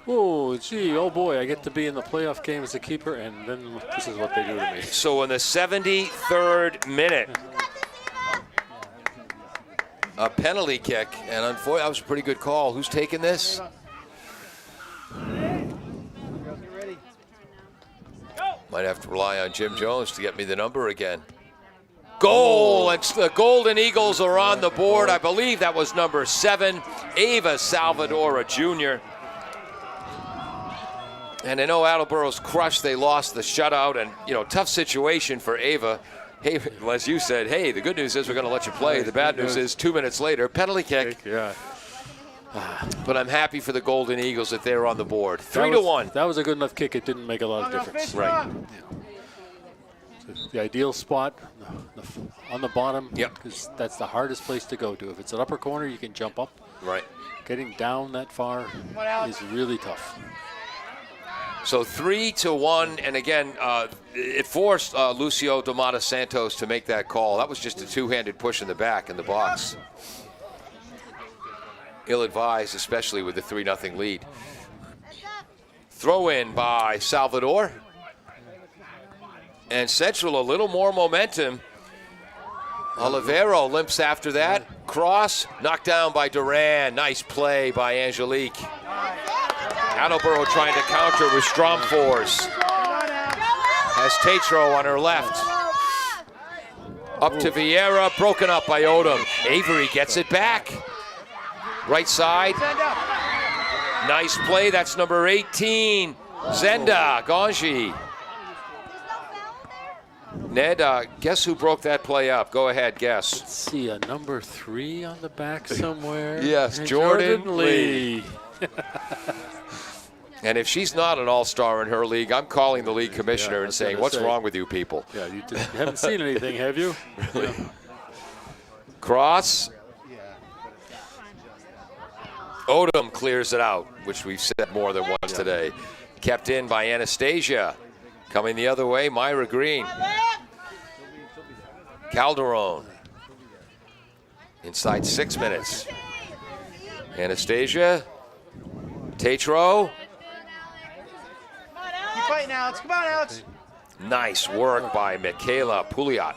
Oh, gee, oh boy, I get to be in the playoff game as a keeper, and then this is what they do to me. So in the 73rd minute, a penalty kick, and unfortunately, that was a pretty good call. Who's taking this? Might have to rely on Jim Jones to get me the number again. Goal, and the Golden Eagles are on the board. I believe that was number 7, Ava Salvadora Jr. And I know Attleboro's crushed. They lost the shutout, and, you know, tough situation for Ava. Hey, as you said, hey, the good news is we're going to let you play. The bad news is 2 minutes later, penalty kick. Yeah. But I'm happy for the Golden Eagles that they're on the board. 3-1. That was a good enough kick. It didn't make a lot of difference. Right. The ideal spot on the bottom. Yep. Because that's the hardest place to go to. If it's an upper corner, you can jump up. Right. Getting down that far is really tough. So 3-1, and again, it forced Lucio Domata Santos to make that call. That was just a two-handed push in the back in the box. Ill-advised, especially with the 3-0 lead. Throw in by Salvador. And Central a little more momentum. Olivero limps after that. Cross, knocked down by Duran. Nice play by Angelique. Attleboro trying to counter with Stromfors. Has Tatro on her left. Up to Vieira, broken up by Odom. Avery gets it back. Right side. Nice play, that's number 18. Zenda Ganji. Ned, guess who broke that play up? Go ahead, guess. Let's see, a number 3 on the back somewhere. Yes, And Jordan Lee. And if she's not an all-star in her league, I'm calling the league commissioner and that's saying, what I what's say. wrong with you people? Yeah, you haven't seen anything, have you? Cross. Odom clears it out, which we've said more than once today. Kept in by Anastasia. Coming the other way, Myra Green. Calderon. Inside 6 minutes. Anastasia. Tatro. Keep fighting, Alex. Come on, Alex. Nice work by Michaela Pouliot.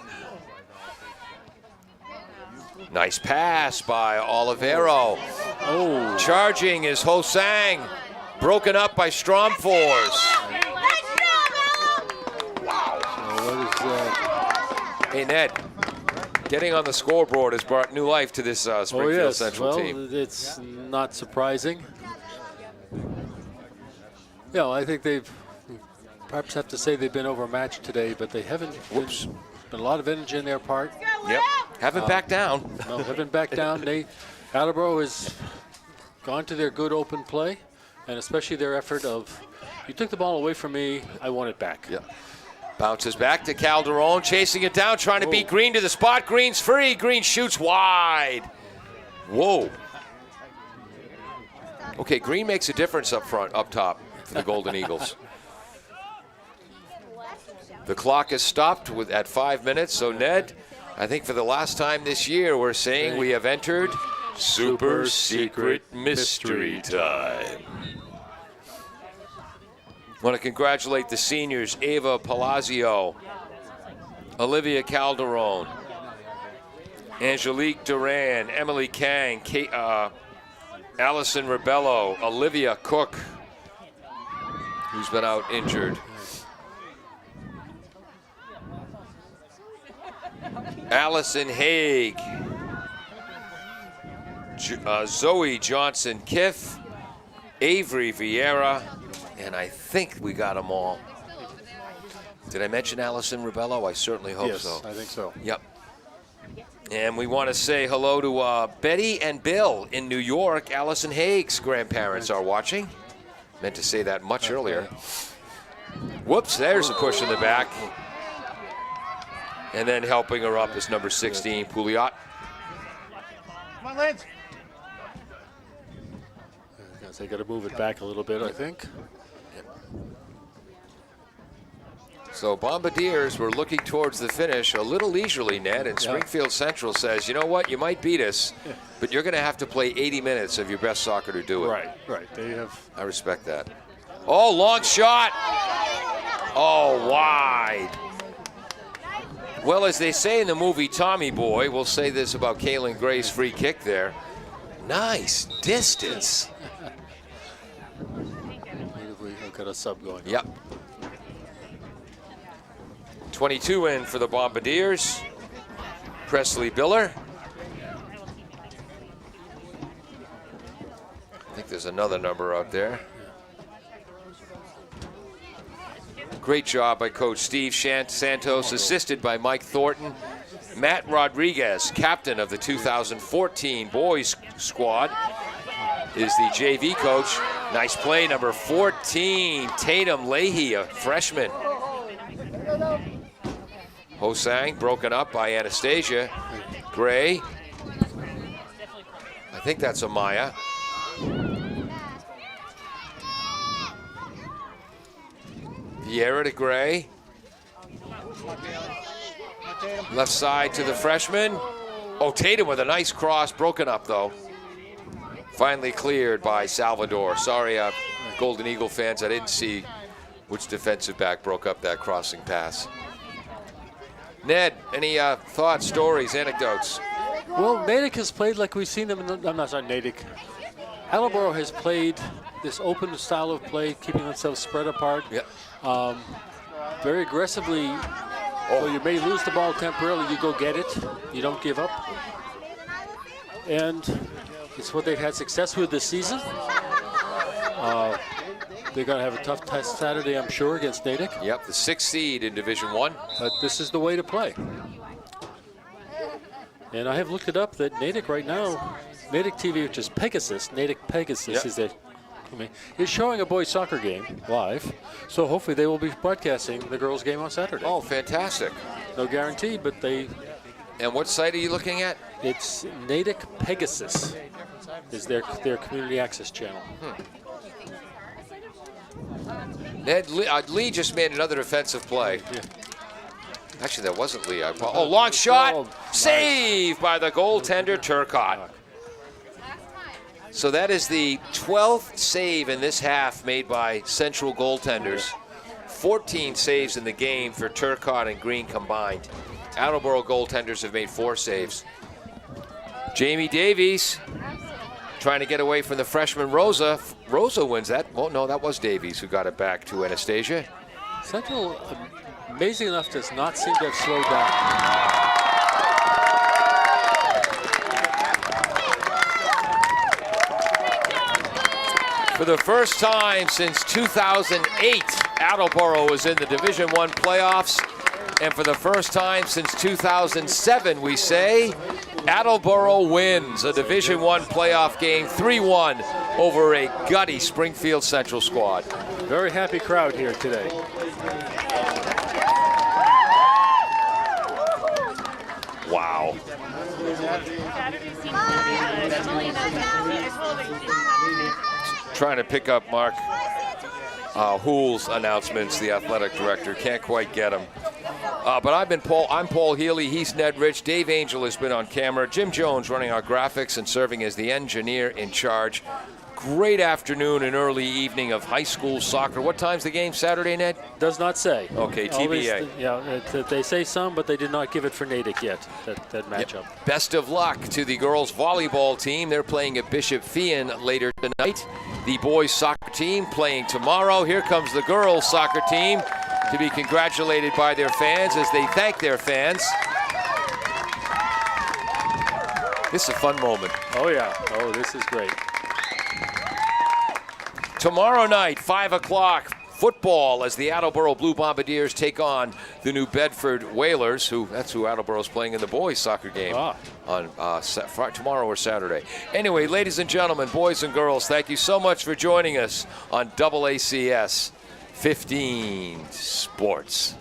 Nice pass by Olivero. Oh, Charging is Hosang. Broken up by Stromfors. what is that? Hey, Ned, getting on the scoreboard has brought new life to this Springfield Oh, yes. Central Well, team. it's not surprising. Yeah, I think they've perhaps have to say they've been overmatched today, but they haven't. Whoops. Been a lot of energy in their part. Yep. Haven't backed down. No, haven't backed down. Attleboro has gone to their good open play, and especially their effort of, you took the ball away from me, I want it back. Yep. Bounces back to Calderon, chasing it down, trying to beat Green to the spot. Green's free. Green shoots wide. Whoa. Okay, Green makes a difference up front, up top for the Golden Eagles. The clock is stopped at 5 minutes. So, Ned, I think for the last time this year, we're saying we have entered Super Secret Mystery Time. I want to congratulate the seniors, Ava Palazzo, Olivia Calderon, Angelique Duran, Emily Kang, Allison Rebello, Olivia Cook, who's been out injured. Allison Haig, Zoe Johnson-Kiff, Avery Vieira, and I think we got them all. Did I mention Allison Rebello? I certainly hope so. Yes, I think so. Yep. And we want to say hello to Betty and Bill in New York. Allison Haig's grandparents are watching. Meant to say that much earlier. Whoops, there's a push in the back. And then helping her up is number 16, Pouliot. Come on, Lance. They got to move it back a little bit, I think. So Bombardiers were looking towards the finish a little leisurely, Ned, and Springfield Central says, you know what, you might beat us, but you're going to have to play 80 minutes of your best soccer to do it. Right. They have. I respect that. Oh, long shot. Oh, wide. Well, as they say in the movie Tommy Boy, we'll say this about Kaylin Gray's free kick there. Nice distance. We've got a sub going. Yep. 22 in for the Bombardiers. Presley Biller. I think there's another number out there. Great job by Coach Steve Santos, assisted by Mike Thornton. Matt Rodriguez, captain of the 2014 boys squad, is the JV coach. Nice play, number 14, Tatum Leahy, a freshman. Hosang broken up by Anastasia. Gray. I think that's Amaya. Vieira to Gray. Left side to the freshman. Oh, Tatum with a nice cross, broken up though. Finally cleared by Salvador. Sorry, Golden Eagle fans, I didn't see which defensive back broke up that crossing pass. Ned, any thoughts, stories, anecdotes? Well, Natick has played like we've seen them I'm not sorry, Natick. Attleboro has played this open style of play, keeping themselves spread apart. Yep. Very aggressively. So you may lose the ball temporarily, you go get it. You don't give up. And it's what they've had success with this season. They're going to have a tough test Saturday, I'm sure, against Natick. Yep, the 6th seed in Division 1. But this is the way to play. And I have looked it up that Natick right now, Natick TV, which is Pegasus, Natick Pegasus is is showing a boys soccer game live. So hopefully they will be broadcasting the girls game on Saturday. Oh, fantastic. No guarantee, but they... And what site are you looking at? It's Natick Pegasus is their community access channel. Ned, Lee just made another defensive play. Yeah. Actually, that wasn't Lee. Oh, long shot. Oh, Save by the goaltender, Turcotte. So that is the 12th save in this half made by Central goaltenders. 14 saves in the game for Turcotte and Green combined. Attleboro goaltenders have made 4 saves. Jamie Davies trying to get away from the freshman Rosa. Rosa wins that. Oh, no, that was Davies who got it back to Anastasia. Central, amazing enough, does not seem to have slowed down. For the first time since 2008, Attleboro was in the Division I playoffs. And for the first time since 2007, we say, Attleboro wins a Division I playoff game 3-1 over a gutty Springfield Central squad. Very happy crowd here today. Wow. Trying to pick up Mark Hoole's announcements, the athletic director. Can't quite get him. But I'm Paul Healy. He's Ned Rich. Dave Angel has been on camera. Jim Jones running our graphics and serving as the engineer in charge. Great afternoon and early evening of high school soccer. What time's the game Saturday, Ned? Does not say. Okay, TBA. They say some, but they did not give it for Natick yet, that matchup. Yep. Best of luck to the girls volleyball team. They're playing at Bishop Feehan later tonight. The boys soccer team playing tomorrow. Here comes the girls soccer team to be congratulated by their fans as they thank their fans. This is a fun moment. Oh, yeah. Oh, this is great. Tomorrow night, 5 o'clock, football as the Attleboro Blue Bombardiers take on the New Bedford Whalers, that's who Attleboro's playing in the boys soccer game on tomorrow or Saturday. Anyway, ladies and gentlemen, boys and girls, thank you so much for joining us on AACS 15 Sports.